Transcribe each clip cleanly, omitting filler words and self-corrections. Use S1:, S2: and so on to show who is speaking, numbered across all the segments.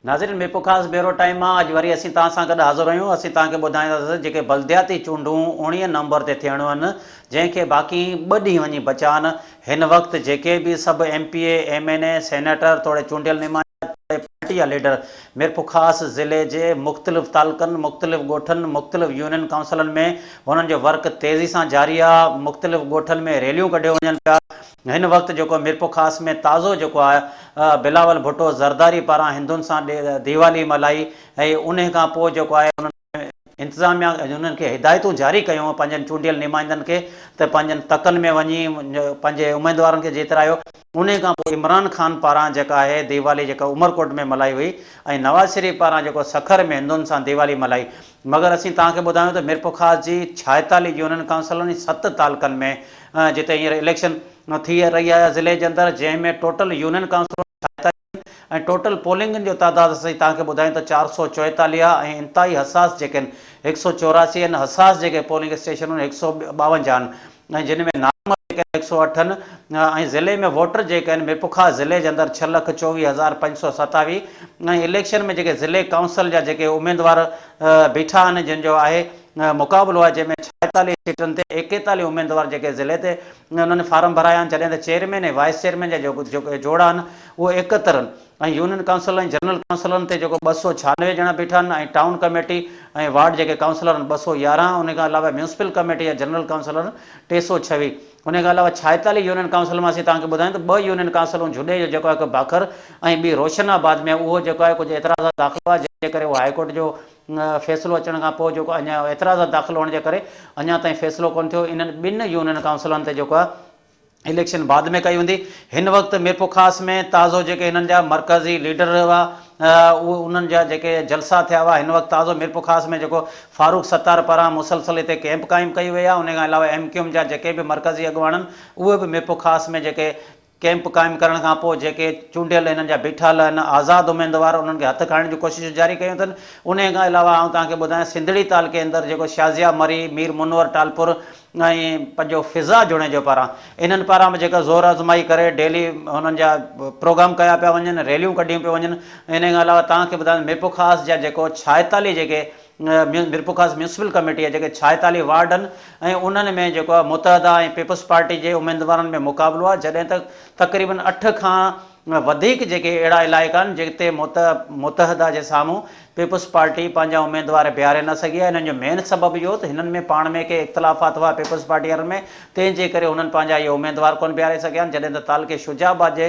S1: नाज़रीन मेपो ख़ास bureau time अॼु वरी असीं तव्हां सां गॾु हाज़िर आहियूं। असीं तव्हांखे ॿुधाईंदासीं जेके बल्दियाती चूंडूं 19 नवंबर ते थियणियूं आहिनि, जंहिंखे बाक़ी 2 ॾींहं वञी बचा आहिनि। हिन वक़्तु जेके बि सभु MPA MNA सेनेटर तोड़े चूंडियल नुमाइंदा पार्टी जा लीडर मिरपुर ख़ासि ज़िले जे मुख़्तलिफ़ तालुक़नि मुख़्तलिफ़ ॻोठनि मुख़्तलिफ़ यूनियन काउंसिलनि में हुननि जो वर्क तेज़ी सां जारी आहे। मुख़्तलिफ़ ॻोठनि में रैलियूं कढियूं वञनि पिया। हिन वक़्तु जेको मिरपुर ख़ासि में ताज़ो जेको आहे बिलावल भुट्टो ज़रदारी पारां हिंदुनि सां दीवाली मल्हाई ऐं उन खां पोइ जेको आहे उन्हनि इंतिज़ामिया उन्हनि खे हिदायतूं जारी कयूं पंहिंजनि चूंडियल नुमाइंदनि खे त पंहिंजनि तकनि में वञी पंहिंजे उमेदवारनि खे जेतिरायो। उन खां पोइ इमरान ख़ान पारां जेका आहे दीवाली जेका उमरकोट में मल्हाई हुई ऐं नवाज़ शरीफ़ पारां जेको सखर में हिंदुनि सां दीवाली मल्हाई। मगर असीं तव्हांखे ॿुधायूं त मिरपुर ख़ासि जी 46 यूनियन काउंसिलनि 7 तालुक़नि में जिते हींअर इलेक्शन थी रही आहे ज़िले जे अंदरि, जंहिंमें टोटल यूनियन काउंसिल ऐं टोटल पोलिंगनि जो तइदाद असीं तव्हांखे ॿुधायूं त 444 आहे ऐं इंतिहाई हसास जेके आहिनि 184 आहिनि। हसास जेके पोलिंग स्टेशन आहिनि 152 आहिनि ऐं जिन में नाम जेके 108 आहिनि ऐं ज़िले में वोटर जेके आहिनि मिरपुर ख़ासि ज़िले जे अंदरि 6,24,527 ऐं इलेक्शन में जेके ज़िले काउंसिल जा जेके उमेदवार बीठा आहिनि जिन जो आहे मुक़ाबिलो आहे, जंहिंमें 46 सीटनि ते 41 उमेदवार जेके ज़िले ते उन्हनि फार्म भराया आहिनि, जॾहिं त चेयरमैन ऐं वाइस चेयरमैन जा जेके जोड़ा आहिनि उहे 71 आहिनि ऐं यूनियन काउंसिल ऐं जनरल काउंसिलनि ते जेको 296 ॼणा बीठा आहिनि ऐं टाउन कमेटी ऐं वार्ड जेके काउंसिलर आहिनि 211। उन खां अलावा म्यूनसिपल कमेटी या जनरल काउंसिलर 326। उन खां अलावा 46 यूनियन काउंसिल मां असीं तव्हांखे ॿुधायूं त 2 यूनियन काउंसिलूं जुॾे जो जेको आहे हिकु बाखर ऐं ॿी रोशनाबाद में उहो जेको आहे कुझु एतिराज़ दाख़िल आहे, जंहिंजे करे उहो हाईकोर्ट जो फ़ैसिलो अचण खां पोइ जेको अञा एतिराज़ दाख़िल हुअण जे करे अञा ताईं फ़ैसिलो कोन थियो। इन्हनि 2 यूनियन काउंसिलनि ते जेको आहे इलेक्शन बाद में कई हूंदी। हिन वक़्तु मिरपुर ख़ासि में ताज़ो जेके हिननि जा मरकज़ी लीडर हुआ उहे उन्हनि जा जेके जलसा थिया हुआ। हिन वक़्तु ताज़ो मिरपुर ख़ासि में जेको फारूक सत्तार पारां मुसलसल हिते कैंप क़ाइमु कई वई आहे। उन खां अलावा MQM जा जेके बि मरकज़ी अॻुवान आहिनि उहे बि मिरपुर ख़ासि में जेके कैंप क़ाइमु करण खां पोइ जेके चूंडियल हिननि जा बीठल आहिनि आज़ादु उमेदवार उन्हनि खे हथु खणण जी कोशिशि जारी कयूं अथनि। उन खां अलावा आउं तव्हांखे ॿुधायां सिंधड़ी तालुके अंदरि जेको शाज़िया मरी मीर मुनवर टालपुर ऐं पंहिंजो फिज़ा जुणे जो पारां इन्हनि पारां बि जेका ज़ोर आज़माई करे डेली हुननि जा प्रोग्राम कया पिया वञनि, रैलियूं कढियूं पियूं वञनि। इन खां अलावा तव्हांखे ॿुधायां मिरपुर ख़ासि जा जेको 46 जेके मिरपुर ख़ासि म्यूनसिपल कमेटी आहे जेके 46 वार्ड आहिनि ऐं उन्हनि में जेको आहे मुतहदा ऐं पीपल्स पार्टी जे उमेदवारनि में मुक़ाबिलो आहे, जॾहिं त तक़रीबन 8 खां वधीक जेके अहिड़ा इलाइक़ा आहिनि जिते मुतहदा जे साम्हूं पीपल्स पार्टी पंहिंजा उमेदवार बीहारे न सघी आहे। हिननि जो मेन सबबु इहो त हिननि में पाण में के इख़्तिलाफ़ात हुआ पीपल्स पार्टी वारनि में, तंहिंजे करे हुननि पंहिंजा इहे उमेदवार कोन बीहारे सघिया आहिनि। जॾहिं त तालुके शुजाबाद जे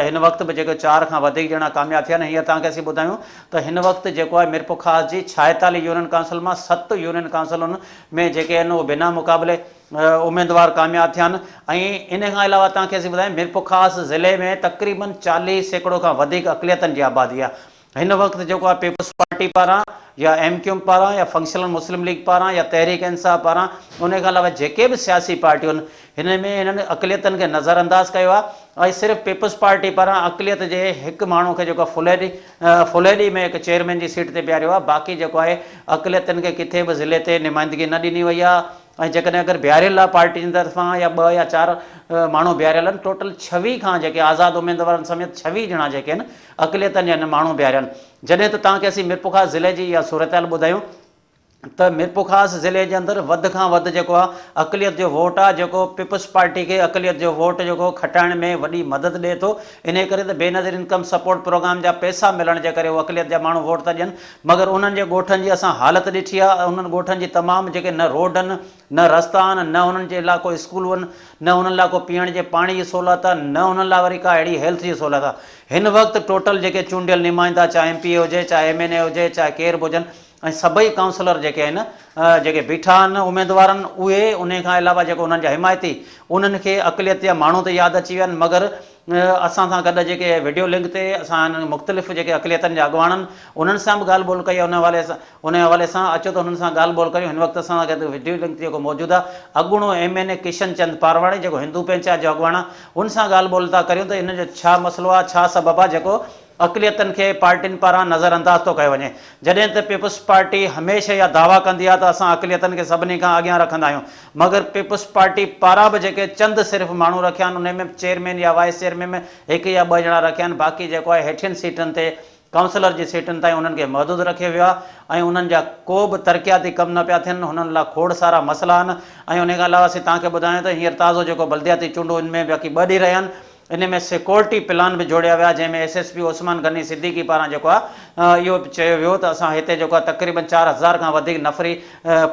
S1: हिन वक़्तु बि जेके 4 खां वधीक ॼणा कामयाबु थिया आहिनि। हीअं तव्हांखे असीं ॿुधायूं त हिन वक़्तु जेको आहे मिरपुर ख़ासि जी 46 यूनियन काउंसिल मां 7 यूनियन काउंसिलुनि में जेके आहिनि उहे बिना मुक़ाबले उमेदवार कामयाबु थिया आहिनि। ऐं इन खां अलावा तव्हांखे असीं ॿुधायूं मिरपुर ख़ासि ज़िले में तक़रीबन 40% खां वधीक अक़लियतनि जी आबादी आहे। हिन वक़्तु जेको आहे पीपल्स पार्टी पारां या MQM पारां या फंक्शनल मुस्लिम लीग पारां या तहरीक इंसाफ़ पारां उन खां अलावा जेके बि सियासी पार्टियूं आहिनि हिन में हिननि अक़लियतनि खे नज़रअंदाज़ कयो आहे ऐं सिर्फ़ु पीपल्स पार्टी पारां अक़लियत जे हिकु माण्हू खे जेको फुलेडी में हिकु चेयरमैन जी सीट ते बीहारियो आहे। बाक़ी जेको आहे अक़लियतनि खे किथे बि ज़िले ते नुमाइंदगी न ॾिनी वई आहे। ऐं जेकॾहिं अगरि बीहारियल आहे पार्टी जी तरफ़ां या 2 या 4 माण्हू बीहारियल आहिनि, टोटल 26 खां जेके आज़ादु उमेदवारनि समेत 26 ॼणा जेके आहिनि अक़लियतनि जा माण्हू बीहारिया आहिनि। जॾहिं त तव्हांखे असीं मिरपुर ख़ासि ज़िले जी इहा सूरत ॿुधायूं त मिरपुर ख़ासि ज़िले जे अंदरि वधि खां वधि जेको आहे अक़लियत जो वोट आहे जेको पीपल्स पार्टी खे अक़लियत जो वोट जेको खटाइण में वॾी मदद ॾिए थो। इन करे त बेनज़ीर इनकम सपोर्ट प्रोग्राम जा पैसा मिलण जे करे उहे अक़लियत जा माण्हू वोट था ॾियनि। मगर उन्हनि जे ॻोठनि जी असां हालति ॾिठी आहे, उन्हनि ॻोठनि जी तमामु जेके न रोड आहिनि न रस्ता आहिनि न उन्हनि जे लाइ को स्कूल आहिनि न उन्हनि लाइ को पीअण जे पाणी जी सहूलियत आहे न उन्हनि लाइ वरी का अहिड़ी हेल्थ जी सहूलियत आहे। हिन वक़्तु टोटल जेके चूंडियल नुमाइंदा चाहे MPA हुजे चाहे MNA हुजे चाहे केर बि हुजनि ऐं सभई काउंसलर जेके आहिनि जेके बीठा आहिनि उमेदवारनि उहे उन खां अलावा जेको उन्हनि जा हिमायती उन्हनि खे अक़लियत जा माण्हू त यादि अची विया आहिनि। मगर असां सां गॾु जेके वीडियो लिंक ते असां मुख़्तलिफ़ जेके अक़लियतनि जा अॻुवान आहिनि उन्हनि सां बि ॻाल्हि ॿोल कई आहे। उन हवाले सां अचो त हुननि सां ॻाल्हि ॿोल करियूं। हिन वक़्तु असां सां गॾु वीडियो लिंक ते जेको मौजूदु आहे अॻूणो MNA किशन चंद पारवाणी जेको हिंदू पंचायत जो अॻुवान आहे, उन सां ॻाल्हि ॿोल था करियूं त इन जो छा मसइलो आहे, छा सबबु आहे जेको अक़लियतनि खे पार्टियुनि पारां नज़रअंदाज़ थो कयो वञे। जॾहिं त पीपल्स पार्टी हमेशह इहा दावा कंदी आहे त असां अक़लियतनि खे सभिनी खां अॻियां रखंदा आहियूं, मगर पीपल्स पार्टी पारां बि जेके चंद सिर्फ़ु माण्हू रखिया आहिनि उन में चेयरमैन या वाइस चेयरमैन में 1 या 2 ॼणा रखिया आहिनि। बाक़ी जेको आहे हेठियुनि सीटनि ते काउंसलर जी सीटुनि ताईं उन्हनि खे महदूद रखियो वियो आहे ऐं उन्हनि जा को बि तरक़ियाती कम न पिया थियनि, हुननि लाइ खोड़ सारा मसइला आहिनि। ऐं उन खां अलावा असीं तव्हांखे ॿुधायूं त हींअर ताज़ो जेको बल्दियाती चूंडूं इन में बाक़ी 2 ॾींहं रहिया आहिनि, इन में सिक्योरिटी प्लान बि जोड़िया विया, जंहिंमें SSP उस्मान गनी सिद्दीकी पारां जेको आहे इहो चयो वियो त असां हिते जेको आहे तक़रीबन 4000 खां वधीक नफ़री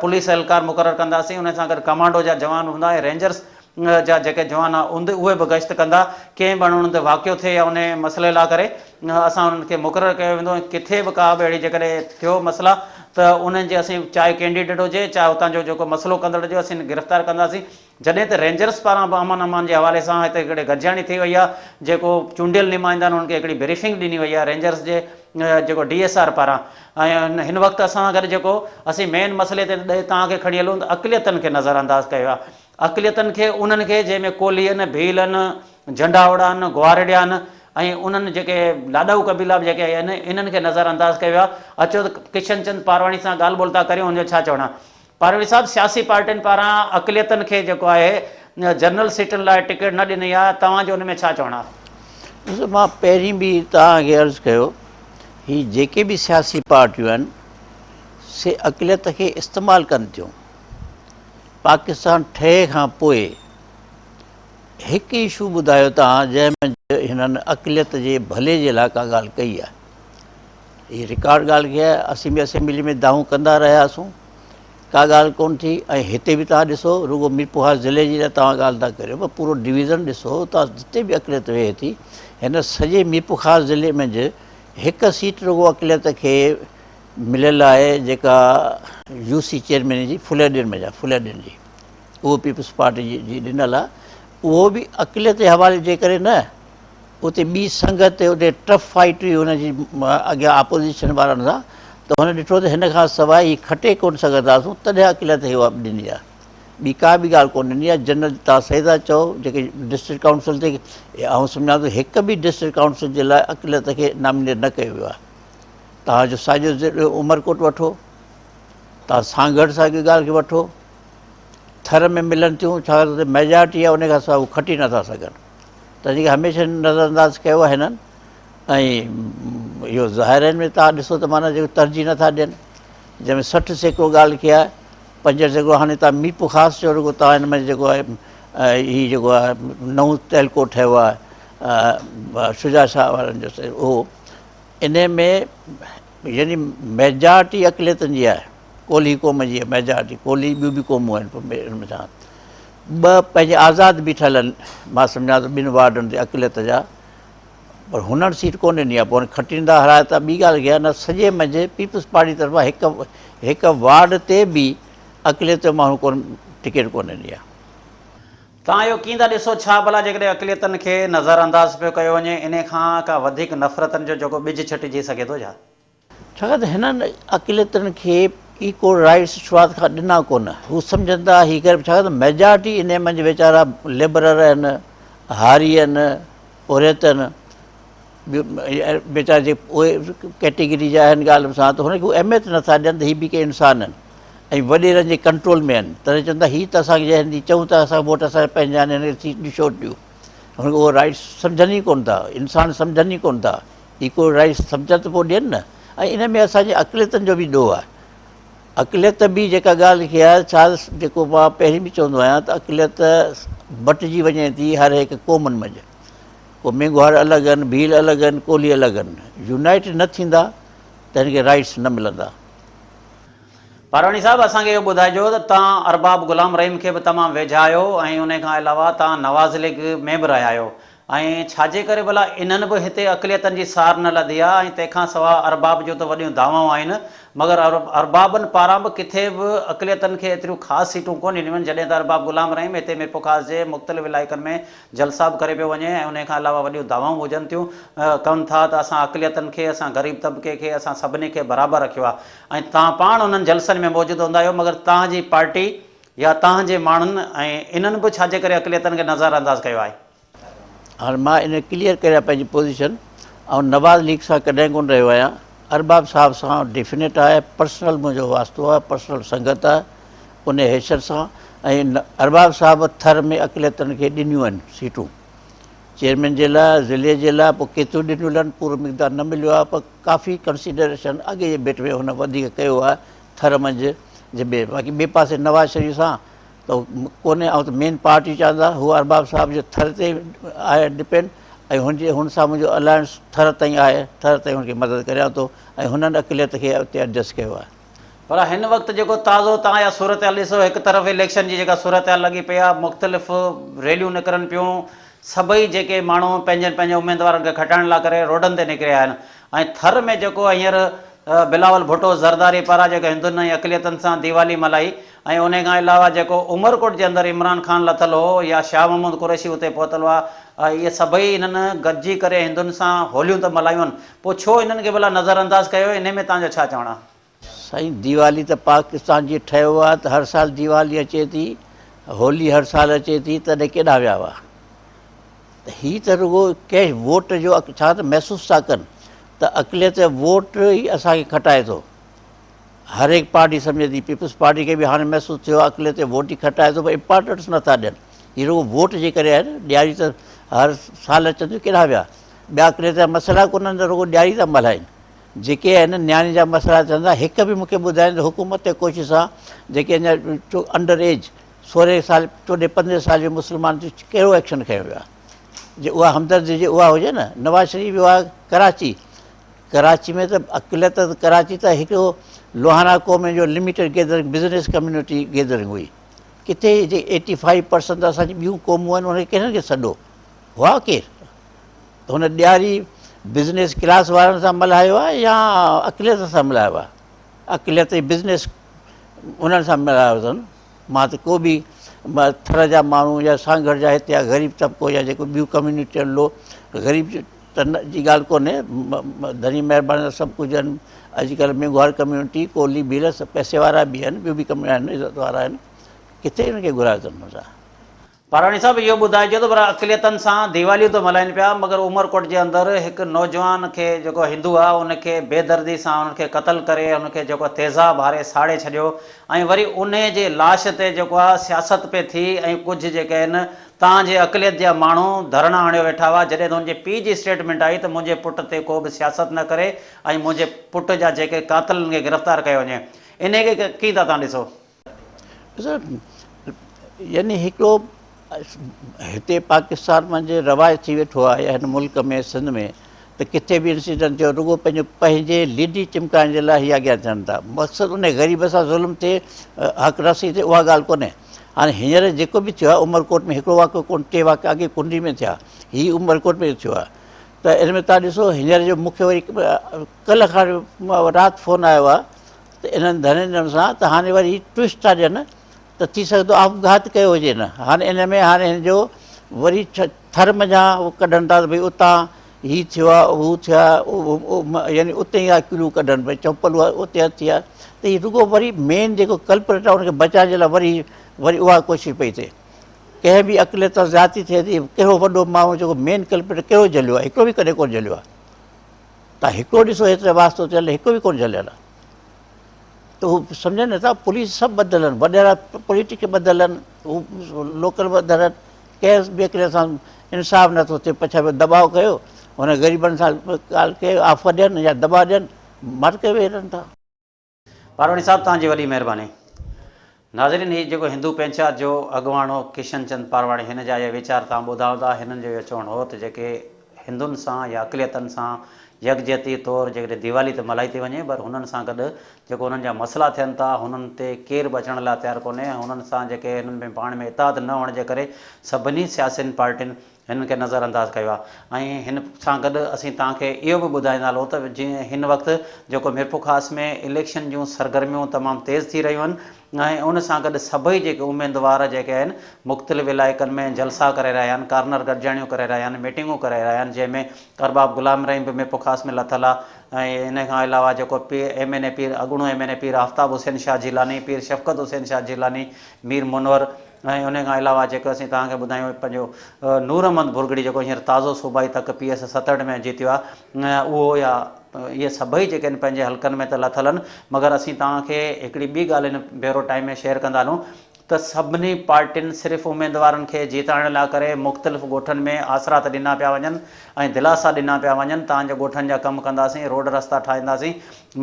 S1: पुलिस एहलकार मुक़ररु कंदासीं। उन सां गॾु कमांडो जा जवान हूंदा ऐं रेंजर्स जा जेके जवान उहे बि गश्त कंदा। कंहिं बि माण्हुनि ते वाक़ियो थिए या उन मसइले लाइ करे असां उन्हनि खे मुक़ररु कयो वेंदो। किथे बि का बि अहिड़ी जेकॾहिं थियो मसइला त उन्हनि जे असीं चाहे कैंडिडेट हुजे चाहे हुतां जो जेको मसइलो कंदड़ हुजे असीं गिरफ़्तार कंदासीं। जॾहिं त रेंजर्स पारां बि अमन अमान जे हवाले सां हिते हिकिड़े गॾिजाणी थी वई आहे, जेको चूंडियल नुमाइंदा आहिनि उन्हनि खे हिकिड़ी ब्रीफिंग ॾिनी वई आहे रेंजर्स जे जेको DSR पारां। ऐं हिन वक़्तु असां सां गॾु जेको असीं मेन मसइले ते तव्हांखे खणी हलूं त अक़लियतनि खे नज़रअंदाज़ कयो आहे। अक़लियतनि खे उन्हनि खे जंहिंमें कोली आहिनि, भील आहिनि, झंडावड़ा आहिनि, ग्वारडिया आहिनि ऐं उन्हनि जेके लाॾाऊ कबीला बि जेके आहिनि इन्हनि खे नज़रअंदाज़ कयो आहे। अचो त किशन चंद पारवाणी सां ॻाल्हि ॿोल था करियूं, हुनजो छा चवणु आहे? पारवाणी साहिबु, सियासी पार्टियुनि पारां अक़लियतनि खे जेको आहे जनरल सीटुनि लाइ टिकट न ॾिनी आहे, तव्हांजो हुन में छा चवणु आहे?
S2: ॾिसो, मां पहिरीं बि तव्हांखे अर्ज़ु कयो, ही जेके बि सियासी पार्टियूं आहिनि से अक़लियत खे इस्तेमालु कनि थियूं। पाकिस्तान ठहे खां पोइ हिकु इशू ॿुधायो तव्हां जंहिंमें हिननि अक़लियत जे भले जे लाइ का ॻाल्हि कई आहे। हीअ रिकॉर्ड ॻाल्हि कई आहे, असीं बि असेंबली में दाऊं कंदा रहियासीं, का ॻाल्हि कोन थी। ऐं हिते बि तव्हां ॾिसो, रुगो मीरपुर ज़िले जी तव्हां ॻाल्हि था करियो, पर पूरो डिवीज़न ॾिसो, तव्हां जिते बि अक़लियत वेहे थी, हिन सॼे मीरपुर ज़िले में हिकु सीट रुगो अक़लियत खे मिलियल आहे, जेका UC चेयरमैन जी फुलेडिन में फुलेडिन जी, उहो पीपल्स पार्टी जी ॾिनल आहे। उहो बि अक़लियत जे हवाले जे करे न, उते ॿी संगत उते टफ फाइट हुई हुनजी अॻियां अपोज़िशन वारनि सां, त हुन ॾिठो त हिन खां सवाइ ही खटे कोन सघंदासूं, तॾहिं अक़लियत खे उहा ॾिनी आहे। ॿी का बि ॻाल्हि कोन ॾिनी आहे। जनरल तव्हां सही था चओ, जेके डिस्ट्रिक्ट काउंसिल ते ऐं सम्झां थो हिकु बि डिस्ट्रिक्ट काउंसिल जे लाइ अक़लियत खे नॉमिनेट न कयो वियो आहे। तव्हांजो साॼो उमरकोट वठो, तव्हां सांगड़ साॻी ॻाल्हि खे वठो, थर में मिलनि थियूं, छाकाणि त मेजॉरिटी आहे उन खां सवाइ उहे खटी नथा सघनि, तॾहिं हमेशह नज़रअंदाज़ कयो आहे हिननि। ऐं इहो ज़ाहिरनि में तव्हां ॾिसो त माना जेको तरजीह नथा ॾियनि, जंहिंमें 60 सैकड़ो ॻाल्हि कई आहे, 5 सैकड़ो हाणे तव्हां मीरपुर ख़ासि चयो, रुगो तव्हां हिन में जेको आहे हीउ जेको आहे नओं तहलको ठहियो आहे शुजा शाह वारनि जो, उहो इन में यानी मेजॉरिटी अक़लियतनि जी आहे, कोली क़ौम जी आहे मेजॉरिटी, कोली ॿियूं बि क़ौमूं आहिनि हिन में। ॿ पंहिंजे आज़ाद बीठल आहिनि, मां सम्झां थो 2 वार्डनि ते अक़लियत जा, पर हुननि सीट कोन ॾिनी आहे। पोइ खटींदा हराए था। ॿी ॻाल्हि इहा न, सॼे मंझि पीपल्स पार्टी तरफ़ां हिकु वार्ड ते बि अक़लियत जो माण्हू कोन टिकट कोन ॾिनी आहे।
S1: तव्हां इहो कीअं था ॾिसो, छा भला जेकॾहिं अक़लियतनि खे नज़रअंदाज़ पियो कयो वञे, इन खां का वधीक नफ़रतनि जो जेको ॿिज छटिजी सघे थो छा?
S2: छाकाणि त हिननि अक़लियतनि खे इक्वल राइट्स शुरूआति खां ॾिना कोन, हू सम्झनि हीअ करे, छाकाणि त मेजॉरिटी इन मंझि वीचारा लेबरर आहिनि, हारी आहिनि, औरत आहिनि, वीचारा जेके उहे कैटेगरी जा आहिनि ॻाल्हि सां, त हुनखे अहमियत नथा ॾियनि त हीअ बि के इंसान आहिनि ऐं वॾेरनि जे कंट्रोल में आहिनि। तॾहिं चवनि था हीअ त असांखे जंहिं चऊं था असां वोट असांजा पंहिंजा आहिनि, हिनखे सीट ॾिसो ॾियूं, हुनखे उहो राइट्स सम्झनि ई कोन था, इंसान सम्झनि ई कोन था, इक्वल राइट्स सम्झनि त पोइ ॾियनि न। ऐं इन में असांजे अक़लियतनि जो बि ॾोह आहे। अक़लियत बि जेका ॻाल्हि कई आहे, छा जेको मां पहिरीं बि चवंदो आहियां त अक़लियत बटिजी वञे थी हर हिकु क़ौमुनि मंझि। को मेंघवार अलॻि आहिनि, भील अलॻि आहिनि, कोली अलॻि आहिनि, यूनाइट न थींदा त हिनखे राइट्स न मिलंदा।
S1: पारवाणी साहिबु, असांखे इहो ॿुधाइजो त तव्हां अरबाब ग़ुलाम रहीम खे बि तमामु वेझा आहियो ऐं उन खां अलावा तव्हां नवाज़ लीग में बि रहिया आहियो, ऐं छाजे करे भला इन्हनि बि हिते अक़लियतनि जी सार न लधी आहे? ऐं तंहिंखां सवाइ अरबाब जो त वॾियूं दावाऊं आहिनि, मगर अरबाबनि पारां बि किथे बि अक़लियतनि खे एतिरियूं ख़ासि सीटूं कोन ॾिनियूं आहिनि, जॾहिं त अरबाब ग़ुलाम रहीम हिते मीरपुर ख़ासि जे मुख़्तलिफ़ इलाइक़नि में जलसा बि करे पियो वञे ऐं उन खां अलावा वॾियूं दावाऊं हुजनि थियूं कनि था त असां अक़लियतनि खे, असां ग़रीब तबिके खे, असां सभिनी खे बराबरि रखियो आहे। ऐं तव्हां पाण उन्हनि जलसनि में मौजूदु हूंदा आहियो, मगर तव्हांजी पार्टी या तव्हांजे माण्हुनि ऐं इन्हनि बि छाजे करे अक़लियतनि खे नज़रअंदाज़ कयो आहे?
S2: हाणे मां इन क्लियर करियां पंहिंजी पोज़ीशन, ऐं नवाज़ लीग सां कॾहिं कोन रहियो आहियां, अरबाब साहिब सां डेफिनेट आहे, पर्सनल मुंहिंजो वास्तो आहे, पर्सनल संगत आहे उन हैसियत सां। ऐं अरबाब साहिब थर में अक़लियतनि खे ॾिनियूं आहिनि सीटूं, चेयरमैन जे लाइ ज़िले जे लाइ पोइ केतिरो ॾिनियूं हलनि पूरो मिक़दार न मिलियो आहे, पर काफ़ी कंसिडरेशन अॻे जे भेट में हुन वधीक कयो आहे थर मंझि जे ॿिए। बाक़ी ॿिए पासे नवाज़ शरीफ़ सां त कोन्हे, ऐं त मेन पार्टी चवंदा हू अरबाब साहिब जे थर ते आहे डिपेंड, ऐं हुन सां मुंहिंजो अलायंस थर ताईं आहे, थर ताईं हुनखे मदद करियां थो, ऐं हुननि अक़लियत खे उते एडजस्ट कयो आहे।
S1: पर हिन वक़्तु जेको ताज़ो तव्हां या सूरत हाल ॾिसो, हिकु तरफ़ इलेक्शन जी जेका सूरत हाल लॻी पई आहे, मुख़्तलिफ़ रैलियूं निकिरनि पियूं, सभई जेके माण्हू पंहिंजे उमेदवारनि खे खटाइण लाइ करे रोडनि ते निकिरिया आहिनि, ऐं थर में जेको हींअर बिलावल भुट्टो ज़रदारी पारां जेके हिंदुनि ऐं अक़लियतनि सां दीवाली मल्हाई, ऐं उन खां अलावा जेको उमरकोट जे अंदरि इमरान ख़ान लथल हो या शाह महमूद कुरैशी उते पहुतल हुआ, इहे सभई हिननि गॾिजी करे हिंदुनि सां होलियूं त मल्हायूं आहिनि, पोइ छो हिननि खे भला नज़रअंदाज़ कयो? इन में तव्हांजो छा चवणु आहे?
S2: साईं, दीवाली त पाकिस्तान जी ठहियो आहे त हर साल दीवाली अचे थी, होली हर साल अचे थी, तॾहिं केॾा विया हुआ? त हीअ त रुॻो कंहिं वोट जो छा त महसूसु था कनि त अक़लियत वोट ई असांखे खटाए थो। हर हिकु पार्टी सम्झे थी, पीपल्स पार्टी खे बि हाणे महसूसु थियो आहे अक़लियत वोट ई खटाए थो, पर इम्पोर्टेंस नथा ॾियनि। हीअ रुॻो वोट जे करे आहे न। ॾियारी त हर साल अचनि थियूं, केॾा विया? ॿिया अक़लियत जा मसइला कोन्हनि त रुॻो ॾियारी था मल्हाइनि। जेके आहिनि नियाणी जा मसइला चवंदा, हिकु बि मूंखे ॿुधाइनि त हुकूमत जे कोशिशि सां जेके अञा अंडर एज 16 साल 14 15 साल जो मुस्लमान कहिड़ो एक्शन खयो वियो आहे? जे उहा हमदर्दी जे उहा हुजे न। नवाज़ शरीफ़ वियो आहे कराची में, त अक़लियत कराची त हिकिड़ो लोहाना क़ौम जो limited gathering, business community gathering हुई। किथे जे 85% असांजी ॿियूं क़ौमूं आहिनि, उनखे कंहिंखे खे सॾो हुआ केरु? त हुन ॾियारी बिज़नेस क्लास वारनि सां मल्हायो आहे या अक़लियत सां मल्हायो आहे? अक़लियत जी बिज़नेस उन्हनि सां मल्हायो अथनि। मां त को बि थर जा माण्हू या सांगड़ जा हिते या ग़रीब तबिको या जेको ॿियूं कम्यूनिटी लो ग़रीब त जी ॻाल्हि कोन्हे, धनी महिरबानी सभु कुझु आहिनि। अॼुकल्ह मेंघवार कम्यूनिटी, कोली भील, सभु पैसे वारा बि आहिनि, ॿियूं बि आहिनि, इज़त वारा आहिनि। किथे हिनखे घुरायो अथनि हुन सां?
S1: पाराणी साहिबु, इहो ॿुधाइजो त पर अक़लियतनि सां दीवालियूं त मल्हाइनि पिया, मगर उमरकोट जे अंदरि हिकु नौजवान खे जेको हिंदू आहे उनखे बेदर्दी सां उनखे क़तल करे उनखे जेको तेज़ाब हारे साड़े छॾियो, ऐं वरी उन जे लाश ते जेको आहे सियासत पे थी, ऐं कुझु जेके आहिनि तव्हांजे अक़लियत जा माण्हू धरणा हणियो वेठा हुआ, जॾहिं त हुनजे पीउ जी स्टेटमेंट आई त मुंहिंजे पुट ते को बि सियासत न करे ऐं मुंहिंजे पुट जा जेके कातिलनि खे गिरफ़्तार कयो वञे। इन खे कीअं था तव्हां ॾिसो?
S2: यानी हिकिड़ो हिते पाकिस्तान मंझि रवाज़ थी वेठो आहे या हिन मुल्क में सिंध में त किथे बि इंसिडेंट थियो रुॻो पंहिंजे लीडी चिमकाइण जे लाइ हीअ अॻियां थियनि था। मक़सदु उन ग़रीब सां ज़ुल्म थिए, हक़ रसी थिए, उहा ॻाल्हि कोन्हे। हाणे हींअर जेको बि थियो आहे उमरकोट में, हिकिड़ो वाक़ियो कोन, 3 वाक़िया अॻे कुंडी में थिया, हीअ उमरकोट में थियो आहे। त इन में तव्हां ॾिसो हींअर जो मूंखे वरी कल्ह खां राति फ़ोन आयो आहे त इन्हनि धनंजयनि सां त हाणे वरी ट्विस्ट था ॾियनि त थी सघंदो आपघात कयो हुजे न। हाणे इन में हाणे हिन जो वरी थर मञा कढनि था त भई उतां हीअ थियो आहे, हू थिया, यानी उते ई क्लू कढनि भई चंपल उते थी आहे। त हीअ रुॻो वरी मेन जेको कल्प्रेट आहे उनखे बचाइण जे लाइ वरी उहा कोशिशि पई थिए। कंहिं बि अक़लियत ज़ाती थिए थी, कहिड़ो वॾो माण्हू जेको मेन कल्प्रेट कहिड़ो झलियो आहे? हिकिड़ो बि कॾहिं कोन झलियो आहे। तव्हां हिकिड़ो ॾिसो हेतिरे वास्तो थियल, हिकिड़ो बि कोन झलियल आहे। त हू सम्झनि नथा, पुलिस सभु ॿधियल आहिनि, वॾेरा पॉलिटिक्स ॿधियल आहिनि, हू लोकल ॿधियल आहिनि, कंहिं बि अक़लियत सां इंसाफ़ नथो थिए। पछा दॿाउ कयो, हुन ग़रीबनि सां ॻाल्हि कयो, आफ़त ॾियनि या दॿा ॾियनि, मर के वेही रहनि था।
S1: पारवाणी साहिबु, तव्हांजी वॾी महिरबानी। नाज़रीन, हीउ जेको हिंदू पंचायत जो अॻुवाणो किशन चंद पारवाणी, हिन जा इहे वीचार तव्हां ॿुधा था। हिननि जो इहो चवणु हो त जेके हिंदुनि सां या अक़लियतनि सां यकजहती तौरु जेकॾहिं दीवाली त मल्हाई थी वञे, पर हुननि सां गॾु जेको हुननि जा मसइला थियनि था हुननि ते केरु बि अचण लाइ तयारु कोन्हे। हुननि सां जेके हिननि में पाण में इताद न हुअण जे करे सभिनी सियासियुनि पार्टियुनि हिननि खे नज़रअंदाज़ कयो आहे। ऐं हिन सां गॾु असीं तव्हांखे इहो बि ॿुधाईंदा हलूं त जीअं हिन वक़्तु जेको मीरपुर ख़ासि में इलेक्शन जूं सरगर्मियूं तमामु तेज़ थी रहियूं आहिनि, ऐं उन सां गॾु सभई जेके उमेदवार जेके आहिनि मुख़्तलिफ़ इलाइक़नि में जलसा करे रहिया आहिनि, कार्नर गॾिजाणियूं करे रहिया आहिनि, मीटिंगूं करे रहिया आहिनि, जंहिंमें अरबाब गुलाम रहीम बि मीरपुर ख़ासि में लथल आहे। ऐं इन खां अलावा जेको MNA पीर, अॻूणो MNA पीर आफ्ताब हुसैन शाह जिलानी, पीर शफ़क़त हुसैन शाह जिलानी, मीर मुनवर, ऐं उन खां अलावा जेको असीं तव्हांखे ॿुधायूं पंहिंजो नूर अहमद भुरगड़ी जेको हींअर ताज़ो सूबाई तक PS 67 में जीतियो आहे, उहो या इहे सभई जेके आहिनि पंहिंजे हलकनि में त लथल आहिनि। मगर असीं तव्हांखे हिकिड़ी ॿी ॻाल्हि हिन भेरो टाइम में शेयर कंदा हलूं त सभिनी पार्टियुनि सिर्फ़ु उमेदवारनि खे जीताइण लाइ करे मुख़्तलिफ़ ॻोठनि में आसरात ॾिना पिया वञनि ऐं दिलासा ॾिना पिया वञनि, तव्हांजे ॻोठनि जा कमु कंदासीं, रोड रस्ता ठाहींदासीं।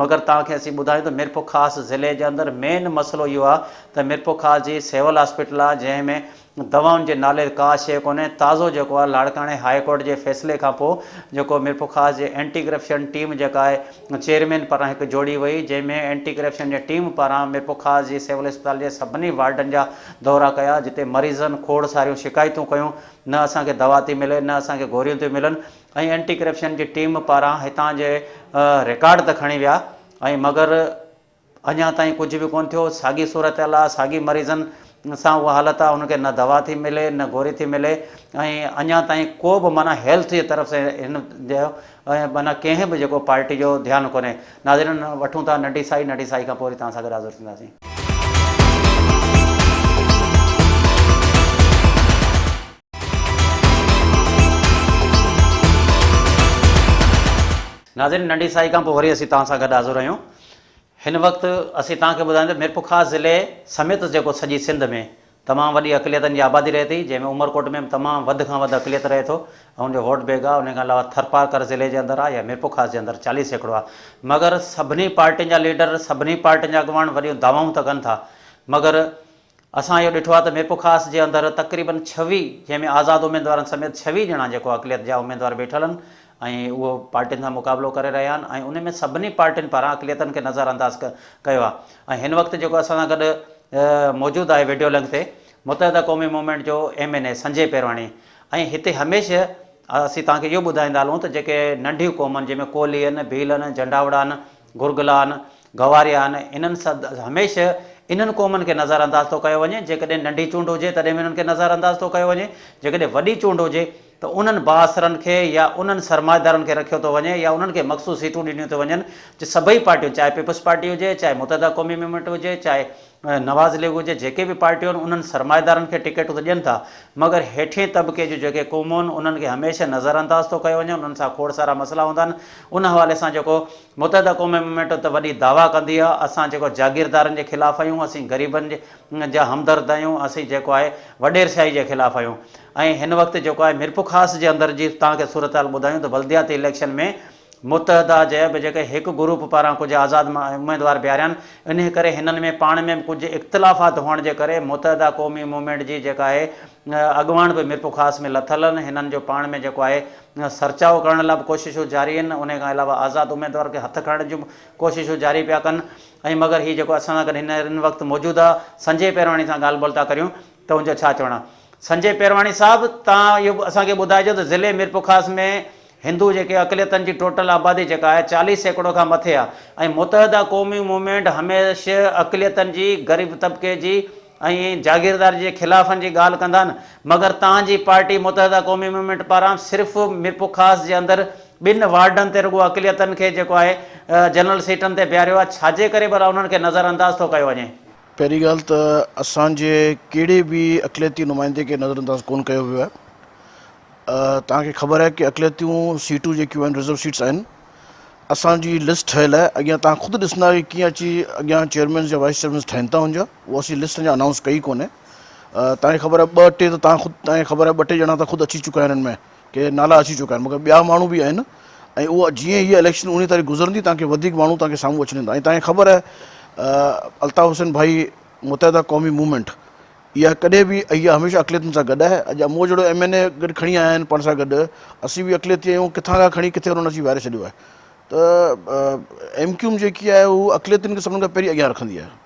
S1: मगर तव्हांखे असीं ॿुधायूं त मिरपुर ख़ासि ज़िले जे अंदरि मेन मसइलो इहो आहे त मिरपुर ख़ासि जी सिविल हॉस्पिटल आहे, जंहिंमें दवाउनि जे नाले का शइ कोन्हे। ताज़ो जेको आहे लाड़काणे हाई कोर्ट जे फ़ैसिले खां पोइ जेको मिरपुर ख़ासि जे एंटी करप्शन टीम जेका आहे चेयरमैन पारां हिकु जोड़ी वई, जंहिंमें एंटी करप्शन जे टीम पारां मिरपुर ख़ासि जी सिविल अस्पताल जे सभिनी वार्डनि जा दौरा कया, जिते मरीज़नि खोड़ सारियूं शिकायतूं कयूं, न असांखे दवा थी मिले, न असांखे गोरियूं थी मिलनि। ऐं एंटी करप्शन जी टीम पारां हितां जे रिकॉर्ड त खणी विया ऐं मगर अञा ताईं कुझु बि कोन थियो। साॻी सूरत हाल आहे, साॻी मरीज़नि सां उहा हालत आहे, हुनखे न दवा थी मिले, न गोरी थी मिले ऐं अञा ताईं को बि माना हेल्थ जी तरफ़ से हिन जो माना कंहिं बि जेको पार्टी जो ध्यानु कोन्हे। नाज़रीन, वठूं था नंढी साई खां पोइ वरी तव्हां सां गॾु हाज़िर थींदासीं। नाज़रीन, नंढी साई खां पोइ वरी असीं तव्हां सां गॾु हाज़िर आहियूं। हिन वक़्तु असीं तव्हांखे ॿुधायूं त मिरपुर ख़ासि ज़िले समेत जेको सॼी सिंध में तमामु वॾी अक़लियतनि जी आबादी रहे थी, जंहिंमें उमरकोट में तमामु वधि खां वधि अक़लियत रहे थो ऐं उनजो वोट बैग आहे। उन खां अलावा थरपारकर ज़िले जे अंदरि आहे या मिरपुर ख़ासि जे अंदरि 40% आहे। मगर सभिनी पार्टियुनि जा लीडर, सभिनी पार्टियुनि जा अॻुवान वॾियूं दावाऊं त कनि था, मगर असां इहो ॾिठो आहे त मिरपुर ख़ासि जे अंदरि तक़रीबन 26, जंहिंमें आज़ादु उमेदवारनि समेत 26 ॼणा जेको अक़लियत जा उमेदवार वेठल आहिनि ऐं उहो पार्टियुनि सां मुक़ाबिलो करे रहिया आहिनि ऐं उन में सभिनी पार्टियुनि पारां अक़लियतनि खे नज़रअंदाज़ कयो आहे। ऐं हिन वक़्तु जेको असां सां गॾु मौजूदु आहे वीडियो लिंक ते मुतहदा क़ौमी मूवमेंट जो MNA संजय पेरवाणी। ऐं हिते हमेशह असीं तव्हांखे इहो ॿुधाईंदा हलूं त जेके नंढियूं क़ौमनि जंहिंमें कोली आहिनि, भील आहिनि, झंडावड़ा आहिनि, घुर्गला आहिनि, गवारिया आहिनि, इन्हनि हमेशह इन्हनि क़ौमनि खे नज़रअंदाज़ थो कयो वञे। जेकॾहिं नंढी चूंड हुजे तॾहिं बि इन्हनि खे नज़रअंदाज़ थो कयो वञे, जेकॾहिं वॾी चूंड हुजे त उन्हनि बाअसरनि खे या उन्हनि सरमाएदारनि खे रखियो थो वञे या उन्हनि खे मख़सूस सीटूं ॾिनियूं थो वञनि। जो सभई पार्टियूं, चाहे पीपल्स पार्टी हुजे, चाहे मुतहदा क़ौमी मूवमेंट हुजे, चाहे नवाज़ लीग हुजे, जेके बि पार्टियूं आहिनि उन्हनि सरमाएदारनि खे टिकटूं त ॾियनि था, मगर हेठिएं तबिके जूं जेके क़ौमूं आहिनि उन्हनि खे हमेशह नज़रअंदाज़ थो कयो वञे। उन्हनि सां खोड़ सारा मसइला हूंदा आहिनि। उन हवाले सां जेको मुतहदा क़ौमी मूवमेंट त वॾी दावा कंदी आहे, असां जेको जागीरदारनि जे ख़िलाफ़ु आहियूं, असीं ग़रीबनि जा हमदर्द आहियूं, असीं जेको आहे वॾेरशाही जे ख़िलाफ़ु आहियूं। ऐं हिन वक़्तु जेको आहे मिरपुर ख़ासि जे अंदरि जी तव्हांखे सूरत हाल ॿुधायूं त बल्दियाती इलेक्शन में मुतहदा जैब जेके हिकु ग्रुप पारां कुझु आज़ादु उमेदवार बीहारिया आहिनि, इन करे हिननि में पाण में कुझु इख़्तिलाफ़ात हुअण जे करे मुतहदा क़ौमी मूवमेंट जी जेका आहे अॻुवान बि मिरपुर ख़ासि में लथल आहिनि। हिननि जो पाण में जेको आहे सरचाओ करण लाइ बि कोशिशूं जारी आहिनि। उन खां अलावा आज़ादु उमेदवार खे हथु खणण जूं कोशिशूं जारी पिया कनि। ऐं मगर हीउ जेको असां सां गॾु हिन वक़्तु मौजूदु आहे संजय पेरवाणी सां ॻाल्हि ॿोल था करियूं त उनजो छा चवणु आहे। संजय पेरवाणी साहब, तव्हां इहो असांखे ॿुधाइजो त ज़िले मिरपुर ख़ासि में हिंदू जेके अक़लियतनि जी टोटल आबादी जेका आहे 40% खां मथे आहे ऐं मुतहदा क़ौमी मूवमेंट हमेशह अक़लियतनि जी, ग़रीब तबिके जी ऐं जागीरदार जे ख़िलाफ़नि जी ॻाल्हि कंदा आहिनि। मगर तव्हांजी पार्टी मुतहदा क़ौमी मूवमेंट पारां सिर्फ़ु मिरपुर ख़ासि जे अंदरि 2 वार्डनि ते रुॻो अक़लियतनि खे जेको आहे जनरल सीटनि ते बीहारियो आहे। छाजे करे भला उन्हनि खे नज़रअंदाज़ थो कयो वञे?
S3: पहिरीं ॻाल्हि त असांजे कहिड़े बि अक़लियती नुमाइंदे खे नज़रअंदाज़ कोन कयो वियो आहे। तव्हांखे ख़बर आहे की अक़लियतियूं सीटूं जेकियूं आहिनि, रिज़र्व सीट्स आहिनि, असांजी लिस्ट ठहियल आहे। अॻियां तव्हां ख़ुदि ॾिसंदा की कीअं अची अॻियां चेयरमैन या वाइस चेयरमैन ठहनि था हुनजा, उहा असीं लिस्ट अञा अनाउंस कई कोन्हे। तव्हांखे ख़बर आहे 2-3 त तव्हांखे ख़बर आहे 2-3 ॼणा त ख़ुदि अची चुका आहिनि हिन में, के नाला अची चुका आहिनि, मगर ॿिया माण्हू बि आहिनि। ऐं उहा जीअं हीअ इलेक्शन 19 तारीख़ गुज़रंदी तव्हांखे वधीक माण्हू तव्हांखे साम्हूं अची वेंदा। ऐं तव्हांखे ख़बर आहे अल्ताफ़ हुसैन भाई मुतहदा क़ौमी मूवमेंट इहा कॾहिं बि इहा हमेशह अक़लियतुनि सां गॾु आहे। अॼु मूं जहिड़ो MNA गॾु खणी आया आहिनि पाण सां गॾु, असीं बि अक़लियती आहियूं, किथां खां खणी किथे उन्हनि अची वारे छॾियो आहे। त MQM जेकी आहे उहा अक़लियतुनि खे सभिनि खां पहिरीं अॻियां रखंदी आहे।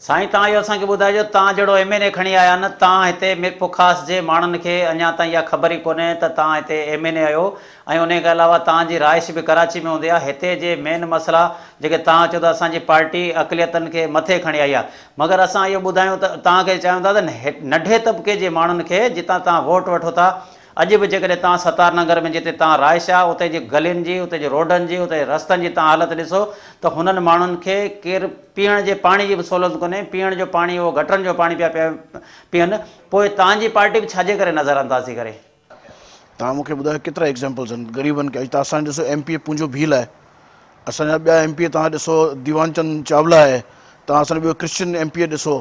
S1: साईं, तव्हां इहो असांखे ॿुधाइजो, तव्हां जहिड़ो MNA खणी आया आहिनि, तव्हां हिते मिरपुर ख़ासि जे माण्हुनि खे अञा ताईं इहा ख़बर ई कोन्हे त तव्हां हिते MNA आहियो ऐं उन खां अलावा तव्हांजी रहाइश बि कराची में हूंदी आहे। हिते जे मेन मसइला जेके तव्हां चओ था असांजी पार्टी अक़लियतनि खे मथे खणी आई आहे, मगर असां इहो ॿुधायूं त तव्हांखे चयूं था त नंढे तबिके जे माण्हुनि खे जितां तव्हां वोट वठो था, अॼु बि जेकॾहिं तव्हां सतार नगर में जिते तव्हां रहाइश आहे उते जी गलियुनि जी, उते जे रोडनि जी, उते रस्तनि जी तव्हां हालत ॾिसो त हुननि माण्हुनि खे केरु पीअण जे पाणी जी बि सहूलियत कोन्हे। पीअण जो पाणी उहो गटरनि जो पाणी पिया पीअनि। पोइ तव्हांजी पार्टी बि छाजे करे नज़रअंदाज़ी करे?
S3: तव्हां मूंखे ॿुधायो केतिरा एग्ज़ाम्पल्स आहिनि ग़रीबनि खे। अॼु त असांजो ॾिसो MP पूंजो भील आहे, असांजा ॿिया MP तव्हां ॾिसो दीवान चंद चावला आहे, तव्हां असांजो ॿियो क्रिश्चियन MP ॾिसो,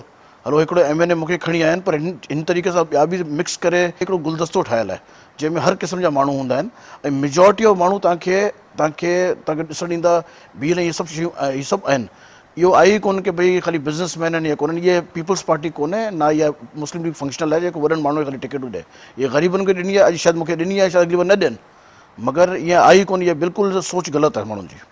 S3: हलो हिकिड़ो MNA मूंखे खणी आया आहिनि, पर हिन तरीक़े सां ॿिया बि मिक्स करे हिकिड़ो गुलदस्तो ठाहियलु आहे जंहिंमें हर क़िस्म जा माण्हू हूंदा आहिनि ऐं मेजॉरिटी ऑफ माण्हू तव्हांखे ॾिसणु ईंदा बीहल इहे सभु शयूं इहे सभु आहिनि। इहो आहे ई कोन की भई ख़ाली बिज़नेसमैन आहिनि या कोन्हनि, इहे पीपल्स पार्टी कोन्हे ना, इहा मुस्लिम लीग फंक्शनल आहे जेको वॾनि माण्हुनि खे ख़ाली टिकटूं ॾिए। इहे ग़रीबनि खे ॾिनी आहे, अॼु शायदि मूंखे ॾिनी आहे, शायदि अॻिली बार न ॾियनि, मगर ईअं आहे ई कोन, इहा बिल्कुलु सोच ग़लति आहे माण्हुनि जी।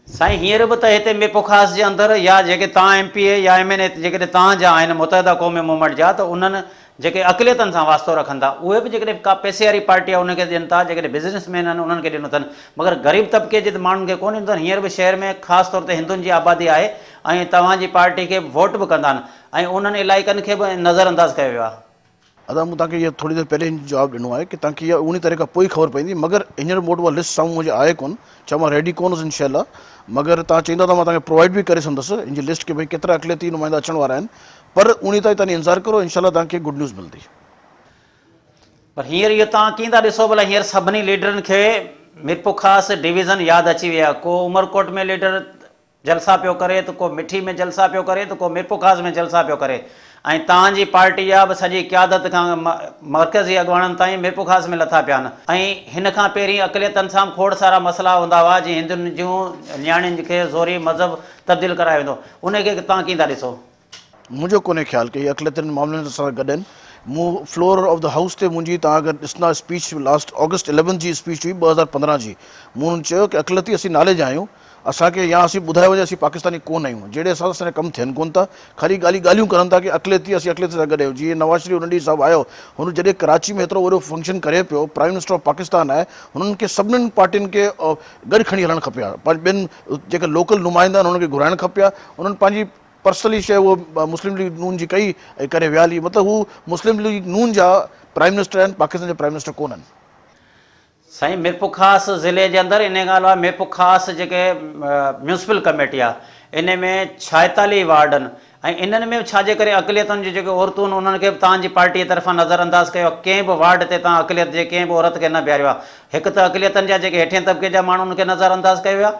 S1: साईं हींअर बि त हिते मीरपुर ख़ास जे अंदरि या जेके तव्हां MP या MNA जेकॾहिं तव्हांजा आहिनि मुतहदा क़ौमी मूवमेंट जा, त उन्हनि जेके अक़लियतनि सां वास्तो रखनि था उहे बि जेकॾहिं का पैसे वारी पार्टी आहे उनखे ॾियनि था, जेकॾहिं बिज़नेसमैन आहिनि उन्हनि खे ॾिनो अथनि, मगर ग़रीब तबिके जे माण्हुनि खे कोन ॾिनो अथनि। हींअर बि शहर में ख़ासि तौर ते हिंदुनि जी आबादी आहे ऐं तव्हांजी पार्टी खे वोट बि कंदा आहिनि ऐं उन्हनि इलाइक़नि खे बि नज़रअंदाज़ कयो वियो आहे।
S3: अदा मूं तव्हांखे इहो थोरी देरि पहिरियों ई जवाबु ॾिनो आहे की तव्हांखे इहा उन तरह खां पोइ ख़बर पवंदी, मगर हींअर मूं वटि उहा लिस्ट साम्हूं मुंहिंजे आहे कोन, छा मां रेडी कोन हुउसि इंशाअल्लाह, मगर तव्हां चईंदा त मां तव्हांखे प्रोवाइड बि करे सघंदुसि इन जी लिस्ट की भई केतिरा अक़लियती नुमाइंदा अचण वारा आहिनि, पर उन ताईं तव्हां इंतज़ारु करो, इंशाअल्लाह तव्हांखे गुड न्यूज़ मिलंदी।
S1: पर हींअर इहो तव्हां कीअं था ॾिसो भला, हींअर सभिनी लीडरनि खे मीरपुर ख़ासि डिवीज़न यादि अची विया, को उमरकोट में लीडर जलसा पियो करे, त को मिठी में जलसा पियो करे, त को मीरपुर ख़ासि में जलसा पियो करे, ऐं तव्हांजी पार्टी जा बि सॼी क़यादत खां मर्कज़ी अॻुवाणनि ताईं मीरपुर ख़ासि में लथा पिया आहिनि। ऐं हिन खां पहिरीं अक़लियतनि सां खोड़ सारा मसइला हूंदा हुआ, जीअं हिंदुनि जूं नियाणियुनि खे ज़ोरी मज़हब तब्दील करायो वेंदो, उनखे तव्हां कीअं था ॾिसो?
S3: मुंहिंजो कोन्हे ख़्यालु की अक़लियतनि मामलनि सां गॾु आहिनि। मूं फ्लोर ऑफ द हाउस ते मुंहिंजी तव्हां अगरि ॾिसंदा स्पीच लास्ट ऑगस्ट 11 जी स्पीच हुई 2015 जी, मूं हुननि चयो की अक़लियती असीं नाले जा आहियूं, असांखे या असीं ॿुधायो वञे असीं पाकिस्तानी कोन आहियूं, जहिड़े हिसाब सां असांजा कमु थियनि कोन था, ख़ाली ॻाल्हियूं करनि था की अक़लियती असीं अक़लियत सां गॾु आहियूं। जीअं नवाज़ शरीफ़ उन ॾींहुं साहिबु आयो, हुन जॾहिं कराची में एतिरो वॾो फंक्शन करे पियो, प्राइम मिनिस्टर ऑफ पाकिस्तान आहे, हुननि खे सभिनीनि पार्टियुनि खे गॾु खणी हलणु खपे हा, ॿियनि जेके लोकल नुमाइंदा आहिनि हुननि खे घुराइणु खपे हा, उन्हनि पंहिंजी पर्सनली शइ उहो मुस्लिम लीग नून जी कई ऐं करे विया हली, मतिलबु हू मुस्लिम लीग नून जा प्राइम मिनिस्टर आहिनि, पाकिस्तान जा प्राइम मिनिस्टर कोन आहिनि।
S1: साईं मीरपुर ख़ासि ज़िले जे अंदरि इन खां अलावा मीरपुर ख़ासि जेके म्यूनिसिपल कमेटी आहे इन में 46 वार्ड आहिनि ऐं इन्हनि में छाजे करे अक़लियतुनि जी जेके औरतूं आहिनि उन्हनि खे बि तव्हांजी पार्टीअ तरफ़ां नज़रअंदाज़ कयो, कंहिं बि वार्ड ते तव्हां अक़लियत जे कंहिं बि औरत खे न बीहारियो आहे। हिकु त अक़लियतनि जा जेके हेठिएं तबिके जा माण्हुनि खे नज़रअंदाज़ कयो वियो आहे,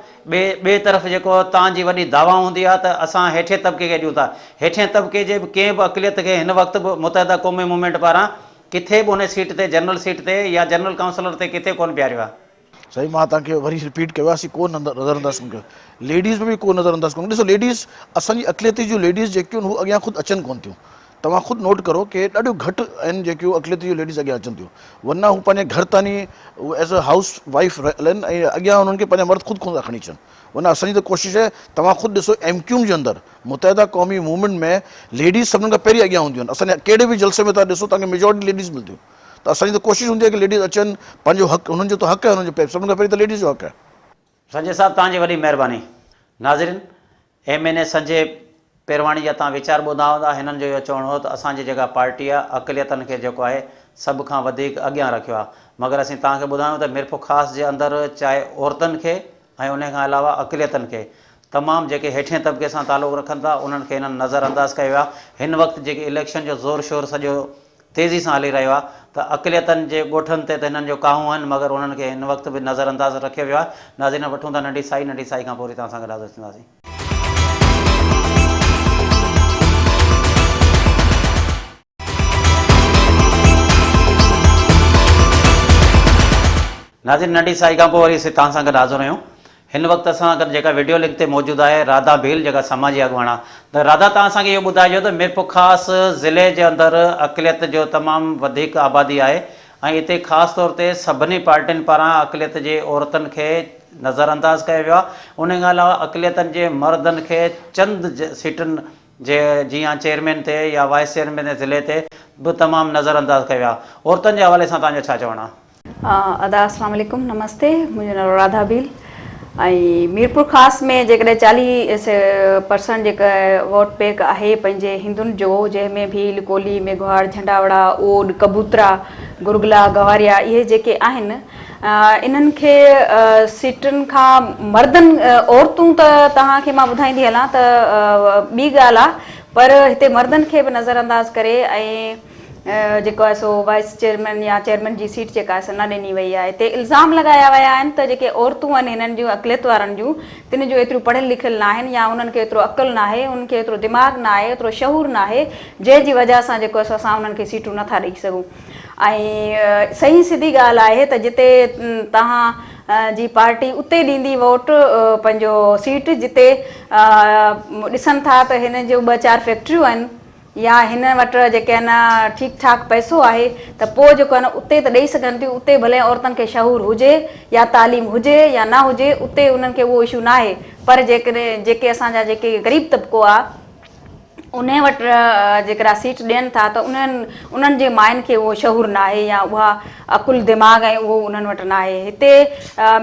S1: ॿिए तरफ़ जेको तव्हांजी वॾी दावा हूंदी आहे त असां हेठिएं तबिके खे ॾियूं था, हेठिएं तबिके जे बि कंहिं बि अक़लियत खे हिन वक़्तु बि मुतहदा क़ौमी मूवमेंट पारां किथे बि उन सीट ते जनरल सीट ते या जनरल काउंसलर ते किथे कोन बीहारियो आहे।
S3: सही, मां तव्हांखे वरी रिपीट कयो आहे, असीं कोन नज़रअंदाज़ कयो, लेडीज़ में बि कोन नज़रअंदाज़ कयूं। ॾिसो लेडीज़ असांजी अक़लियती जूं लेडीज़ जेकियूं आहिनि हू अॻियां ख़ुदि अचनि कोन थियूं, तव्हां ख़ुदि नोट करो कि ॾाढियूं घटि आहिनि जेकियूं अक़लियती जूं लेडीज़ अॻियां अचनि थियूं, वरना हू पंहिंजे घर ताणी एज़ अ हाउस वाइफ हलनि ऐं अॻियां हुननि खे पंहिंजा मर्द ख़ुदि कोन था खणी अचनि, वरना असांजी त कोशिशि आहे। तव्हां ख़ुदि ॾिसो MQ जे अंदरि मुतहदा क़ौमी मूवमेंट में लेडीज़ सभिनि खां पहिरीं अॻियां हूंदियूं आहिनि, असांजे कहिड़े बि जलसे में तव्हां ॾिसो तव्हांखे मेजॉरिटी लेडीज़ मिलंदियूं, त असांजी त कोशिशि हूंदी आहे कि लेडीज़ अचनि, पंहिंजो हक़ु हुननि जो त हक़ु आहे, हुननि जो सभिनि खां पहिरीं त लेडीज़ जो हक़ु आहे।
S1: संजय साहब तव्हांजी वॾी महिरबानी। नाज़रीन, MNA संजय पेरवाणी जा तव्हां वीचार ॿुधा हूंदा, हिननि जो इहो चवणो हो त असांजी जेका पार्टी आहे अक़लियतनि खे जेको आहे सभ खां वधीक अॻियां रखियो आहे, मगर असीं तव्हांखे ॿुधायूं त मीरपुर ख़ासि जे अंदरि चाहे औरतुनि खे ऐं उन खां अलावा अक़लियतनि खे तमामु जेके हेठिएं तबिके सां तालुक़ु रखनि था उन्हनि खे हिननि नज़रअंदाज़ कयो आहे। हिन वक़्तु जेके इलेक्शन जो ज़ोर शोर सॼो तेज़ी सां हली रहियो आहे, त अक़लियतनि जे ॻोठनि ते त हिननि जो काहूं आहिनि, मगर उन्हनि खे हिन वक़्तु बि नज़रअंदाज़ रखियो वियो आहे। नाज़रीन, वठूं था नंढी साई खां पोइ तव्हां सां गॾु हाज़िर थींदासीं। नाज़रीन, नंढी साई खां पोइ वरी असीं तव्हां सां गॾु हाज़िर आहियूं। हिन वक़्तु असां गॾु जेका वीडियो लिंक ते मौजूदु आहे राधा भील, जेका समाजी अॻुवाण आहे। त राधा, तव्हां असांखे इहो ॿुधाइजो त मीरपुर ख़ासि ज़िले जे अंदरि अक़लियत जो तमामु वधीक आबादी आहे ऐं हिते ख़ासि तौर ते सभिनी पार्टियुनि पारां अक़लियत जे औरतुनि खे नज़रअंदाज़ कयो वियो आहे। उन खां अलावा अक़लियतनि जे मर्दनि खे चंद सीटुनि जे जीअं चेयरमैन ते या वाइस चेयरमैन ज़िले ते बि तमामु नज़रअंदाज़ कयो आहे। औरतुनि जे हवाले सां तव्हांजो छा चवणु आहे?
S4: अदा अस्सलाम वालेकुम, नमस्ते, मुंहिंजो नालो राधा भील ऐं मीरपुर ख़ासि में जेकॾहिं 40% जेका वोट पैक आहे पंहिंजे हिंदुनि जो, जंहिंमें भी लिकोली, मेघवाड़, झंडावड़ा, ओड, कबूतरा, गुरगला, गवारिया इहे जेके आहिनि, इन्हनि खे सीटुनि खां मर्दनि औरतूं त तव्हांखे मां ॿुधाईंदी हलां त ॿी ॻाल्हि आहे, पर हिते मर्दनि खे बि नज़रअंदाज़ करे ऐं जेको आहे सो वाइस चेयरमैन या चेयरमैन जी सीट जेका आहे न ॾिनी वई आहे। हिते इल्ज़ाम लॻाया विया आहिनि त जेके औरतूं आहिनि हिननि जूं अक़लियत वारनि जूं तिन जो एतिरियूं पढ़ियल लिखियल न आहिनि या उन्हनि खे एतिरो अक़ुलु न आहे, उन्हनि खे एतिरो दिमाग़ न आहे, एतिरो शहूर न आहे, जंहिंजी वजह सां जेको आहे असां उन्हनि खे सीटूं नथा ॾेई सघूं। ऐं सही सिधी ॻाल्हि आहे त जिते तव्हां जी पार्टी उते ॾींदी वोट पंहिंजो सीट जिते ॾिसनि था त हिन जूं 2-4 फैक्ट्रियूं आहिनि या हिन वटि जेके आहे न ठीकु ठाकु पैसो आहे त पोइ जेको आहे न उते त ॾेई सघनि थियूं। उते भले औरतुनि खे शहूर हुजे या तालीम हुजे या न हुजे, उते उन्हनि खे उहो इशू न आहे। पर जेकॾहिं जेके असांजा जेके ग़रीब तबिको आहे उन वटि जेकॾहिं सीट ॾियनि था त उन्हनि जे माइनि खे उहो शहूर न आहे या उहा अकुल दिमाग़ आहे उहो उन्हनि वटि न आहे। हिते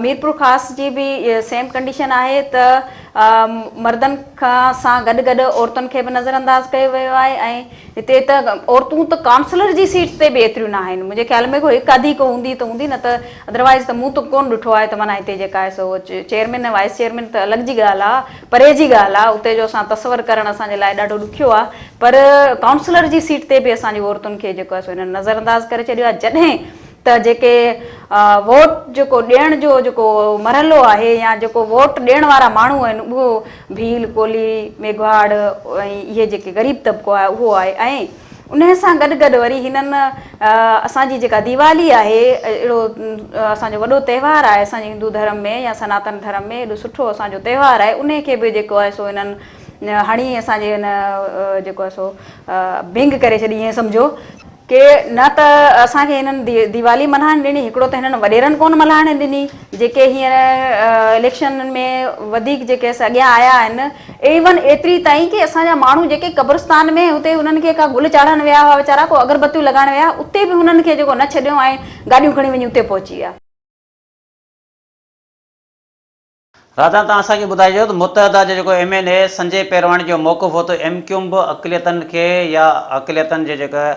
S4: मीरपुर ख़ासि जी बि सेम कंडीशन आहे त मर्दनि सां गॾु गॾु औरतुनि खे बि नज़रअंदाज़ कयो वियो आहे। ऐं हिते त औरतूं त काउंसलर जी सीट ते बि एतिरियूं न आहिनि। मुंहिंजे ख़्याल में को हिकु आधी को हूंदी त हूंदी, न त अदरवाइज़ त मूं त कोन ॾिठो आहे त माना हिते जेका आहे सो चेयरमैन ऐं वाइस चेयरमैन त अलॻि जी ॻाल्हि आहे, परे जी ॻाल्हि आहे, उते जो असां तस्वर करणु असांजे लाइ ॾाढो ॾुखियो आहे। पर काउंसलर जी सीट ते बि असांजी औरतुनि खे जेको आहे सो हिननि नज़रअंदाज़ करे छॾियो आहे। जॾहिं त जेके वोट जेको ॾियण जो जेको मरहलो आहे या जेको वोट ॾियण वारा माण्हू आहिनि उहो भील, कोली, मेघवाड़ ऐं इहे जेके ग़रीब तबिको आहे उहो आहे। ऐं उन सां गॾु गॾु वरी हिननि असांजी जेका दीवाली आहे, अहिड़ो असांजो वॾो त्योहारु आहे असांजे हिंदू धर्म में या सनातन धर्म में, एॾो सुठो असांजो त्योहारु आहे, उन खे बि जेको आहे सो हिननि हणी असांजे हिन जेको आहे सो भिंग करे छॾी। ईअं सम्झो कि न त असांखे हिननि दीवाली मल्हाइणु ॾिनी, हिकिड़ो त हिननि वॾेरनि कोन मल्हाइणु ॾिनी जेके हींअर इलेक्शन में वधीक जेके अॻियां आया आहिनि। इवन एतिरी ताईं कि असांजा माण्हू जेके कब्रस्तान में हुते हुननि खे का गुल चाढ़णु विया हुआ वीचारा, को अगरबत्तियूं लॻाइण विया, उते बि हुननि खे जेको न छॾियो ऐं गाॾियूं खणी वञी उते पहुची विया।
S1: राधा, तव्हां असांखे ॿुधाइजो त मुतहदा जो जेको MLA संजय पेरवाणी जो मौक़िफ़ हो त MQ बि अक़लियतनि खे या अक़लियतनि जे जेका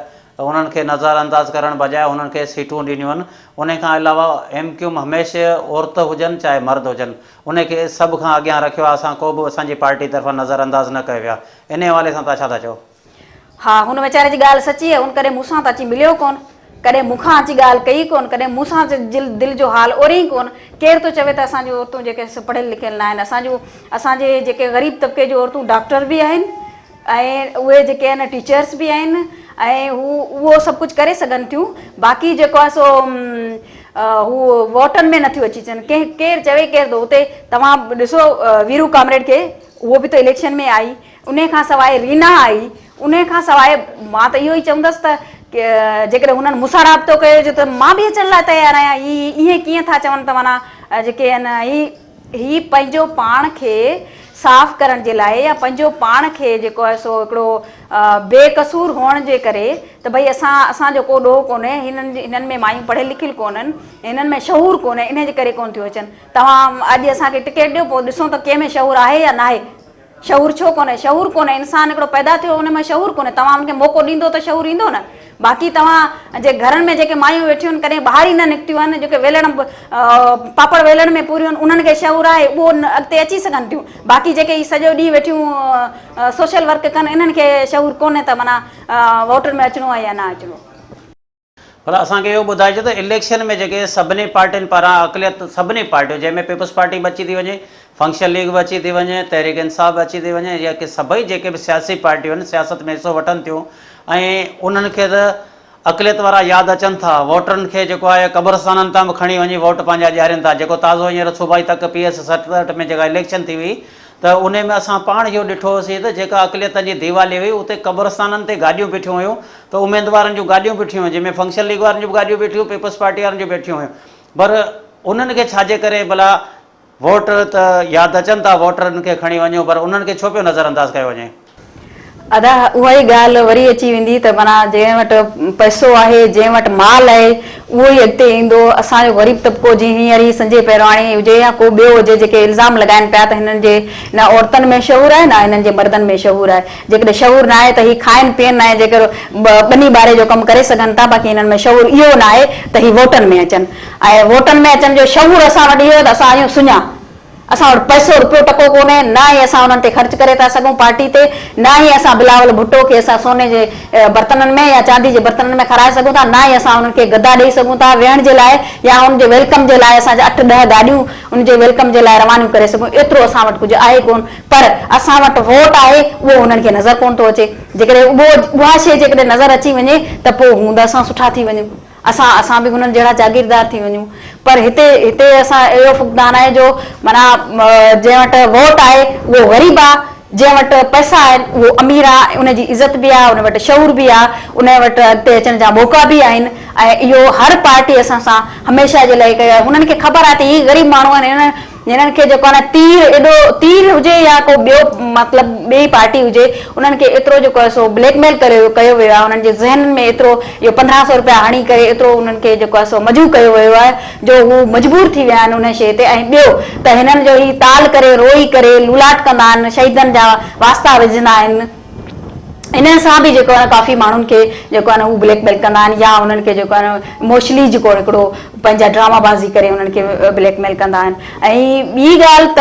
S1: उन्हनि खे नज़रअंदाज़ करण बजाए उन्हनि खे सीटूं ॾिनियूं आहिनि। उन खां अलावा MQ हमेशह औरत हुजनि चाहे मर्द हुजनि, उनखे सभ खां अॻियां रखियो आहे। असां को बि असांजी पार्टी तरफ़ां नज़रअंदाज़ न कयो वियो आहे। इन हवाले सां तव्हां छा था चओ?
S4: हा, हुन वीचारे जी ॻाल्हि सची आहे। उन कॾहिं मूंसां त अची मिलियो कोन, कॾहिं मूंखां अची ॻाल्हि कई कोन, कॾहिं मूंसां दिलि जो हाल ओरियई कोन। केरु थो चवे त असांजूं औरतूं जेके पढ़ियल लिखियल न आहिनि। असांजे जेके ग़रीब तबिके जूं औरतूं डॉक्टर बि आहिनि ऐं उहे जेके आहिनि टीचर्स बि आहिनि ऐं उहो सभु कुझु करे सघनि थियूं। बाक़ी जेको आहे सो हू वोटनि में नथियूं अची अचनि। केरु चवे केरु थो। उते तव्हां ॾिसो वीरू कामरेड खे, उहो बि त इलेक्शन में आई। उन खां सवाइ रीना आई। उन खां सवाइ मां त इहो ई चवंदसि त जेकॾहिं हुननि मूंसां राब्तो कयो हुजे त मां बि अचण लाइ तयारु आहियां। इएं कीअं था चवनि त माना जेके आहिनि ही पंहिंजो पाण खे साफ़ करण जे लाइ या पंहिंजो पाण खे जेको आहे सो हिकिड़ो बेकसूर हुअण जे करे त भई असांजो को ॾोह कोन्हे, हिननि में मायूं पढ़ियल लिखियल कोन्हनि, हिननि में शहूर कोन्हे, इन जे करे कोन थियूं अचनि। तव्हां अॼु असांखे टिकेट ॾियो, पोइ ॾिसो त कंहिंमें शहूर आहे या न आहे। शहूर छो कोन्हे? शहूर कोन्हे, इंसानु हिकिड़ो पैदा थियो हुन में शहूर कोन्हे। तव्हां हुनखे मौक़ो ॾींदो त शहूर ईंदो न। बाक़ी तव्हां जे घरनि में जेके मायूं वेठियूं आहिनि, कॾहिं ॿाहिरि ई न निकितियूं आहिनि, जेके वेलण पापड़ वेलण में पूरियूं आहिनि, उन्हनि खे शहूर आहे, उहो अॻिते अची सघनि थियूं। बाक़ी जेके ई सॼो ॾींहुं वेठियूं सोशल वर्क कनि, इन्हनि खे शहूर कोन्हे त माना वोटनि में अचिणो आहे या न अचिणो।
S1: पर असांखे इहो ॿुधाइजो त इलेक्शन में जेके सभिनी पार्टियुनि पारां अक़लियत, सभिनी पार्टियूं जंहिंमें पीपल्स पार्टी बि अची थी वञे, फंक्शन लीग बि अची थी वञे, तहरीक इंसाफ़ बि अची थी वञे, या की सभई जेके बि सियासी पार्टियूं आहिनि सियासत में हिसो वठनि थियूं ऐं उन्हनि खे त अक़लियत वारा यादि अचनि था। वोटरनि खे जेको आहे क़ब्रस्ताननि तां बि खणी वञी वोट पंहिंजा ॾियारनि था। जेको ताज़ो हींअर सूबाई तक PS 67 में जेका इलेक्शन थी हुई त उन में असां पाण इहो ॾिठोसीं त जेका अक़लियत जी दीवाली हुई उते क़ब्रस्ताननि ते गाॾियूं बीठियूं हुयूं, त उमेदवारनि जूं गाॾियूं बीठियूं हुयूं, जंहिंमें फंक्शन लीग वारनि जूं गाॾियूं बीठियूं, पीपल्स पार्टी वारनि जूं बीठियूं हुयूं। पर उन्हनि खे छाजे करे भला वोट त यादि अचनि था वोटरनि खे खणी वञो, पर उन्हनि खे छो पियो नज़रअंदाज़ कयो वञे?
S4: अदा उहा ई ॻाल्हि वरी अची वेंदी त माना जंहिं वटि पैसो आहे, जंहिं वटि माल आहे, उहो ई अॻिते ईंदो। असांजो ग़रीब तबिको जीअं हींअर ई संजय पेरवाणी हुजे या को ॿियो हुजे, जेके इल्ज़ाम लॻाइनि पिया त हिननि जे न औरतुनि में शहूर आहे, न हिननि जे मर्दनि में शहूर आहे। जेकॾहिं शहूर न आहे त ही खाइनि पीअनि न आहे, जेकर ॿनी ॿारे जो कमु करे सघनि था, बाक़ी हिननि में शहूर इहो न आहे त ही वोटनि में अचनि। ऐं वोटनि में अचनि जो शहूर असां वटि इहो त असां आहियूं सुञा। असां वटि पैसो रुपयो टको कोन्हे, न ई असां उन्हनि ते ख़र्च करे था सघूं पार्टी ते, न ई असां बिलावल भुट्टो खे असां सोने जे बर्तननि में या चांदी जे बर्तननि में खाराए सघूं था, न ई असां उन्हनि खे गदा ॾेई सघूं था वेहण जे लाइ या हुनजे वेलकम जे लाइ असां 8-10 गाॾियूं उनजे वेलकम जे लाइ रवानियूं करे सघूं। एतिरो असां वटि कुझु आहे कोन, पर असां वटि वोट आहे उहो उन्हनि खे नज़र कोन थो अचे। जेकॾहिं उहा शइ जेकॾहिं नज़र अची वञे त पोइ हूंदा असां सुठा थी वञूं, असां बि हुननि जहिड़ा जागीरदार थी वञूं। पर हिते असां अहिड़ो फुक़दान आहे जो माना जंहिं वटि वोट आहे उहो ग़रीब आहे, जंहिं वटि पैसा आहिनि उहो अमीर आहे, उनजी इज़त बि आहे, उन वटि शऊर बि आहे, उन वटि अॻिते अचण जा मौक़ा बि आहिनि। ऐं इहो हर पार्टी असां सां हमेशह जे लाइ कयो आहे। हुननि खे ख़बर आहे त इहे ग़रीब माण्हू आहिनि, हिननि खे जेको आहे न तीर हुजे या को ॿियो मतिलबु ॿी पार्टी हुजे, उन्हनि खे एतिरो जेको आहे सो ब्लैकमेल कयो वियो आहे, उन्हनि जे ज़हन में एतिरो इहो 1500 रुपया हणी करे एतिरो उन्हनि खे जेको आहे सो मजबूर कयो वियो आहे जो हू मजबूर थी विया आहिनि उन शइ ते। ऐं ॿियो त हिननि जो ही ताल करे रोई करे लूलाट कंदा आहिनि, शहीदनि जा वास्ता विझंदा आहिनि, इन सां बि जेको आहे काफ़ी माण्हुनि खे जेको आहे न हू ब्लैकमेल कंदा आहिनि या उन्हनि खे जेको आहे न इमोशनली जेको हिकिड़ो पंहिंजा ड्रामाबाज़ी करे उन्हनि खे ब्लैकमेल कंदा आहिनि। ऐं ॿी ॻाल्हि त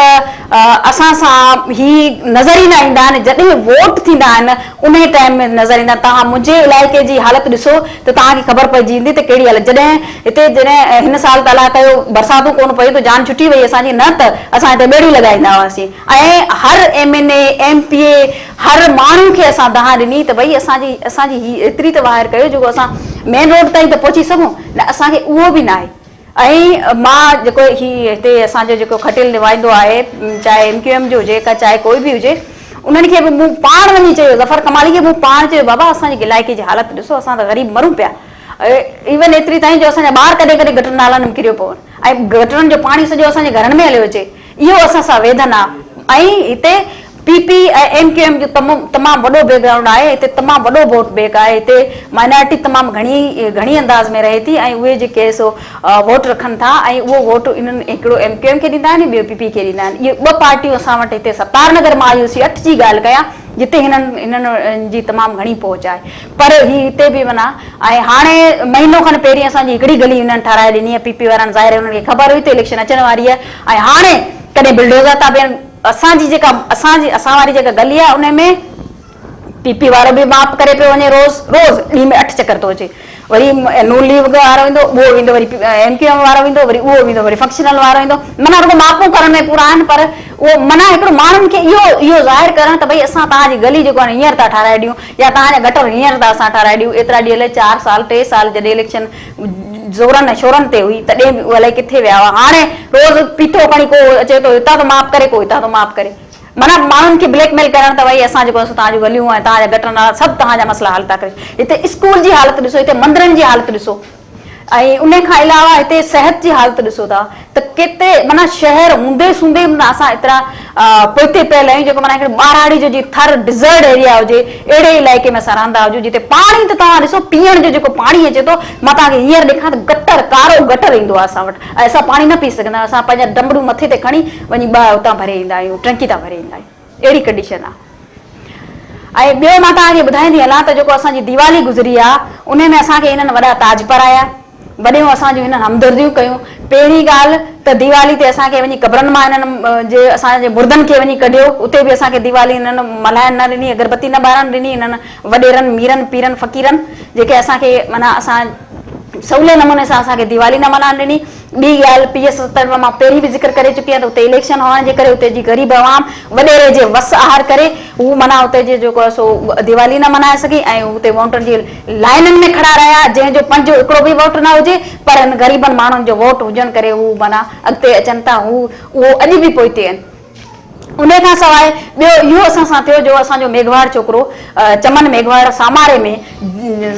S4: असां सां ही नज़र ई न ईंदा आहिनि, जॾहिं वोट थींदा आहिनि उन टाइम में नज़र ईंदा। तव्हां मुंहिंजे इलाइक़े जी हालति ॾिसो त तव्हांखे ख़बर पइजी वेंदी त कहिड़ी हालति। जॾहिं हिन साल त अलाह कयो बरसातूं कोन पयूं त जान छुटी वई असांजी, न त असां हिते ॿेड़ियूं लॻाईंदा हुआसीं। ऐं हर MNA MPA हर माण्हू खे असां दहा ॾिनी त भई असांजी ही एतिरी त वाहिर कयो जेको असां मेन रोड ताईं त पहुची सघूं, न असांखे उहो बि न आहे। ऐं मां जेको हिते असांजो जेको खटियल निभाईंदो आहे, चाहे MQM जो हुजे का चाहे कोई बि हुजे, उन्हनि खे बि मूं पाण वञी चयो, ज़फ़र कमाली खे मूं पाण चयो बाबा असांजे इलाइक़े जी हालति ॾिसो, असां त ग़रीब मरूं पिया। इवन एतिरी ताईं जो असांजा ॿार कॾहिं कॾहिं गटर नालनि में किरियो पवनि ऐं गटरनि जो पाणी सॼो असांजे घरनि में हलियो अचे, इहो असां सां वेदन आहे। ऐं हिते PP ऐं MQM जो तमामु वॾो बैकग्राउंड आहे, हिते तमामु वॾो वोट बैंक आहे, हिते माइनॉरिटी तमामु घणी अंदाज़ में रहे थी ऐं उहे जेके सो वोट रखनि था ऐं उहो वोट इन्हनि हिकिड़ो MQM खे ॾींदा आहिनि, ॿियो PP खे ॾींदा आहिनि। इहे ॿ पार्टियूं असां वटि हिते सतार नगर मां IUC 8 जी ॻाल्हि कयां जिते हिननि जी तमामु घणी पहुच आहे, पर हिते बि माना ऐं हाणे महीनो खनि पहिरीं असांजी हिकिड़ी गली हिननि ठाराए ॾिनी आहे PP वारनि, ज़ाहिर आहे हुननि खे ख़बर हुई त इलेक्शन अचण वारी आहे। ऐं हाणे कॾहिं बिल्डोज़र था ॿियनि, असां वारी जेका गली आहे उन में PP वारो बि माप करे पियो वञे, रोज़ ॾींहं में 8 चकर थो अचे, वरी नून लीग वारो ईंदो उहो वेंदो, वरी MQM वारो वेंदो, वरी उहो वेंदो, वरी फंक्शनल वारो ईंदो। माना रुॻो मापूं करण में पूरा आहिनि, पर उहो माना हिकिड़ो माण्हुनि खे इहो ज़ाहिर करणु त भई असां तव्हांजी गली जेको आहे हींअर था ठाराए ॾियूं या तव्हांजा गटर हींअर था असां ठाराए ॾियूं। एतिरा ॾींहं हले 4 साल 3 साल जॾहिं इलेक्शन ज़ोरनि शोरनि ते हुई तॾहिं बि अलाए किथे विया हुआ। हाणे रोज़ पीतो खणी को अचे थो हितां थो माफ़ करे, को हितां थो माफ़ करे, माना माण्हुनि खे ब्लैकमेल करणु त भई असां जेको तव्हांजूं गलियूं ऐं तव्हांजा गटर नाला सभु तव्हांजा मसइला हल था करे। हिते स्कूल जी हालति ॾिसो, हिते मंदरनि जी हालति ॾिसो, ऐं उन खां अलावा हिते सिहत जी हालति ॾिसो था त केतिरे माना शहर हूंदे सूंदे असां एतिरा पोइते पियल आहियूं जेको माना हिकिड़े ॿाराड़ी जो जीअं थर डिज़र्ट एरिया हुजे अहिड़े इलाइक़े में असां रहंदा हुजूं जिते पाणी त तव्हां ॾिसो पीअण जो जेको पाणी अचे थो, मां तव्हांखे हींअर ॾेखां त गटर कारो गटर ईंदो आहे असां वटि ऐं असां पाणी न पी सघंदा आहियूं। असां पंहिंजा डंबड़ू मथे ते खणी वञी हुतां भरे ईंदा आहियूं, टंकी था भरे ईंदा आहियूं, अहिड़ी कंडीशन आहे। ऐं ॿियो मां तव्हांखे ॿुधाईंदी हलां त जेको असांजी दीवाली गुज़री आहे उन में असांखे हिननि वॾा ताज पाराया, वॾियूं असांजूं हिननि हमदर्दियूं कयूं। पहिरीं ॻाल्हि त दीवाली ते असांखे वञी क़बरनि मां हिननि जे असांजे मुर्दनि खे वञी कढियो, उते बि असांखे दीवाली हिननि मल्हाइण न ॾिनी, अगरबत्ती न ॿारण ॾिनी। हिननि वॾेरनि मीरनि पीरनि फ़क़ीरनि जेके असांखे माना असां सवले नमूने सां असांखे दीवाली न मल्हाइण ॾिनी। ॿी ॻाल्हि PS 70 मां पहिरीं बि ज़िक्र करे चुकी आहियां त उते इलेक्शन हुअण जे करे उते जी ग़रीब आवाम वॾेरे जे वस आहार करे हू माना उते जे जेको आहे सो दीवाली न मल्हाए सघी ऐं उते वोटनि जी लाइननि में खड़ा रहिया, जंहिंजो पंहिंजो हिकिड़ो बि वोट न हुजे पर हिन ग़रीबनि माण्हुनि जो वोट हुजनि करे हू माना अॻिते अचनि था, उहो अॼु बि पोइते आहिनि। उन खां सवाइ ॿियो इहो असां सां थियो जो असांजो मेघवाड़ छोकिरो चमन मेघवाड़ सामारे में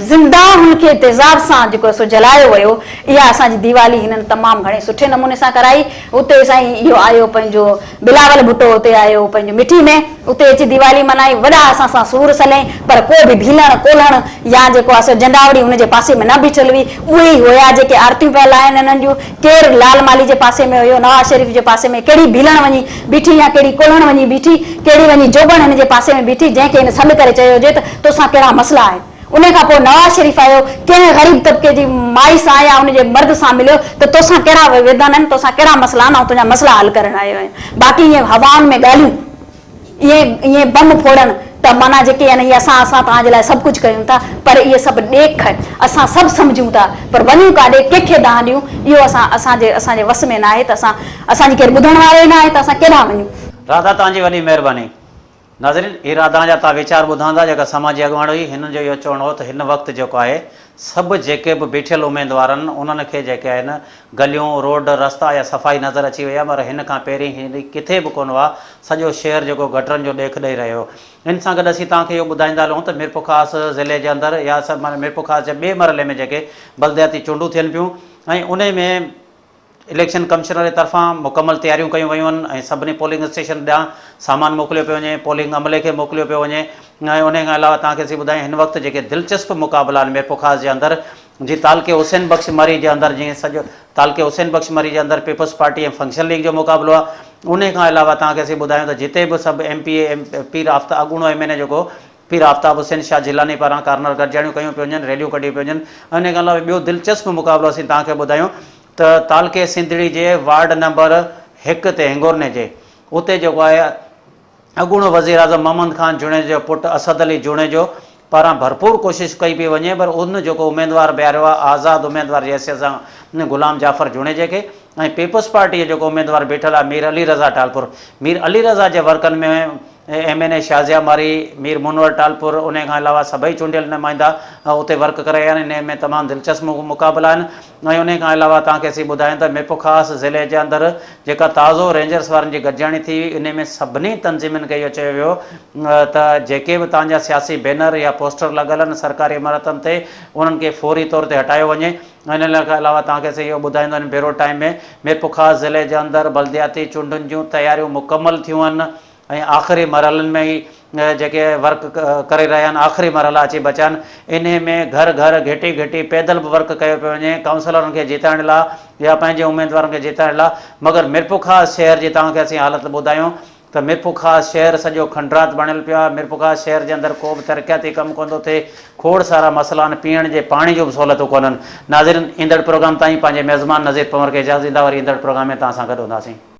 S4: ज़िंदा हुनखे तेज़ाब सां जेको सो जलायो वियो। इहा असांजी दीवाली हिननि तमामु घणे सुठे नमूने सां कराई। उते साईं इहो आयो पंहिंजो बिलावल भुट्टो उते आयो पंहिंजो मिठी में, उते अची दीवाली मल्हाई, वॾा असां सां सूर सलई, पर को बि भीलण कोल्हण या जेको आहे सो झंडावड़ी हुनजे पासे में न बीठल हुई। उहे ई हुया जेके आरतियूं पिया लाइनि हिननि जूं, केरु लाल माली जे पासे में हुयो, नवाज़ शरीफ़ जे पासे में कहिड़ी भीलण वञी बीठी या कहिड़ी कोल्हण वञी बीठी, कहिड़ी वञी जोगण हिन जे पासे में बीठी, जंहिंखे हिन सॾु करे चयो हुजे त तोसां कहिड़ा मसइला आहिनि। उन खां पोइ नवाज़ शरीफ़ आयो, कंहिं ग़रीब तबिके जी माई सां या उनजे मर्द सां मिलियो त तोसां कहिड़ा विधान आहिनि, तोसां कहिड़ा मसइला आहिनि, ऐं तुंहिंजा मसइला हल करणु आयो आहिनि। बाक़ी ईअं हवाउनि में ॻाल्हियूं, ईअं बम फोड़नि त माना जेके आहिनि इहे असां तव्हांजे लाइ सभु कुझु कयूं था, पर इहे सभु ॾेख असां सभु सम्झूं था, पर वञूं काॾे, कंहिंखे दाह ॾियूं, इहो असांजे वस में न आहे। त असांजी केरु ॿुधण वारो ई न आहे त असां केॾांहुं वञूं।
S1: राधा तव्हांजी वॾी महिरबानी। नाज़रीन, ही राधा जा तव्हां वीचार ॿुधंदा जेका समाजी अॻुवाण हुई, हिन जो इहो चवणो हो त हिन वक़्तु जेको आहे सभु जेके बि बीठल उमेदवार आहिनि उन्हनि खे जेके आहिनि गलियूं रोड रस्ता या सफ़ाई नज़र अची वई आहे, पर हिन खां पहिरीं हिन किथे बि कोन हुआ। सॼो शहर जेको गटरनि जो ॾेख ॾेई रहियो। इन सां गॾु असीं तव्हांखे इहो ॿुधाईंदा हलूं त मीरपुर ख़ासि ज़िले जे अंदरि या माना मीरपुर ख़ासि जे ॿिए मरहले में जेके बलदियाती चूंडूं थियनि पियूं ऐं उन में इलेक्शन कमिश्नर जे तरफ़ां मुकमल तयारियूं कयूं वयूं आहिनि ऐं सभिनी पोलिंग स्टेशन ॾांहुं सामान मोकिलियो पियो वञे, पोलिंग अमले खे मोकिलियो पियो वञे। ऐं उन खां अलावा तव्हांखे असीं ॿुधायूं हिन वक़्तु जेके दिलचस्प मुक़ाबला आहिनि मीरपुर ख़ासि जे अंदरि, जीअं तालके हुसैन बख़्श मरी जे अंदरि, जीअं सॼो तालके हुसैन बख़्श मरी जे अंदरि पीपल्स पार्टी ऐं फंक्शन लीग जो मुक़ाबलो आहे। उन खां अलावा तव्हांखे असीं ॿुधायूं त जिते बि सभु पीर आफ्ताब अॻूणो MNA जेको पीर आफ्ताब हुसैन शाह जिलानी पारां कार्नर गॾिजाणियूं कयूं पियूं वञनि, रैलियूं कढियूं पियूं वञनि। उन खां अलावा ॿियो दिलचस्प मुक़ाबलो असीं तव्हांखे ॿुधायूं त तालके सिंधड़ी जे वार्ड नंबर 1 ते हिंगोरने जे उते जेको आहे अॻूणो वज़ीर आज़म मोहम्मद ख़ान जुणे जो पुटु असद अली जुणे जो पारां भरपूर कोशिशि कई पई वञे, पर उन जेको उमेदवार ॿिहारियो आहे आज़ादु उमेदवार जी हैसियत सां गुलाम जाफ़र जुणेजे खे, ऐं पीपल्स पार्टी जो जेको उमेदवार बीठल आहे मीर अली रज़ा टालपुर, मीर अली रज़ा जे वर्कनि में MNA शाज़िया मारी, मीर मुनवर टालपुर, उन खां अलावा सभई चूंडियल नुमाइंदा उते वर्क करे रहिया आहिनि। इन में तमामु दिलचस्प मुक़ाबला आहिनि। ऐं उन खां अलावा तव्हांखे असीं ॿुधायूं त मीरपुर ख़ासि ज़िले जे अंदरि जेका ताज़ो रेंजर्स वारनि जी गॾिजाणी थी, इन में सभिनी तंज़ीमुनि खे इहो चयो वियो त जेके बि तव्हांजा सियासी बैनर या पोस्टर लॻल आहिनि सरकारी इमारतुनि ते, उन्हनि खे फौरी तौर ते हटायो वञे। इन खां अलावा तव्हांखे असीं इहो ॿुधाईंदा आहिनि बेरो टाइम में मीरपुर ख़ासि ज़िले जे अंदरि बलदियाती चूंडुनि जूं तयारियूं मुकमल थियूं आहिनि ऐं आख़िरी मरहलनि में ई जेके वर्क करे रहिया आहिनि, आख़िरी मरहला अची बचिया आहिनि। इन में घर घर घिटी घिटी पैदल बि वर्क कयो पियो वञे काउंसलरनि खे जिताइण लाइ या पंहिंजे उमेदवारनि खे जिताइण लाइ। मगर मीरपुर ख़ासि शहर जी तव्हांखे असीं हालत ॿुधायूं त मीरपुर ख़ासि शहर सॼो खंडरात बणियल पियो आहे। मीरपुर ख़ासि शहर जे अंदरि को बि तरक़ियाती कमु कोन थो थिए, खोड़ सारा मसइला आहिनि, पीअण जे पाणी जो बि सहूलियतूं कोन्हनि। नाज़रीन, ईंदड़ प्रोग्राम ताईं पंहिंजे मेज़बान नज़ीर पंवर खे इजाज़त ॾींदा, वरी ईंदड़ प्रोग्राम में तव्हां सां गॾु हूंदासीं।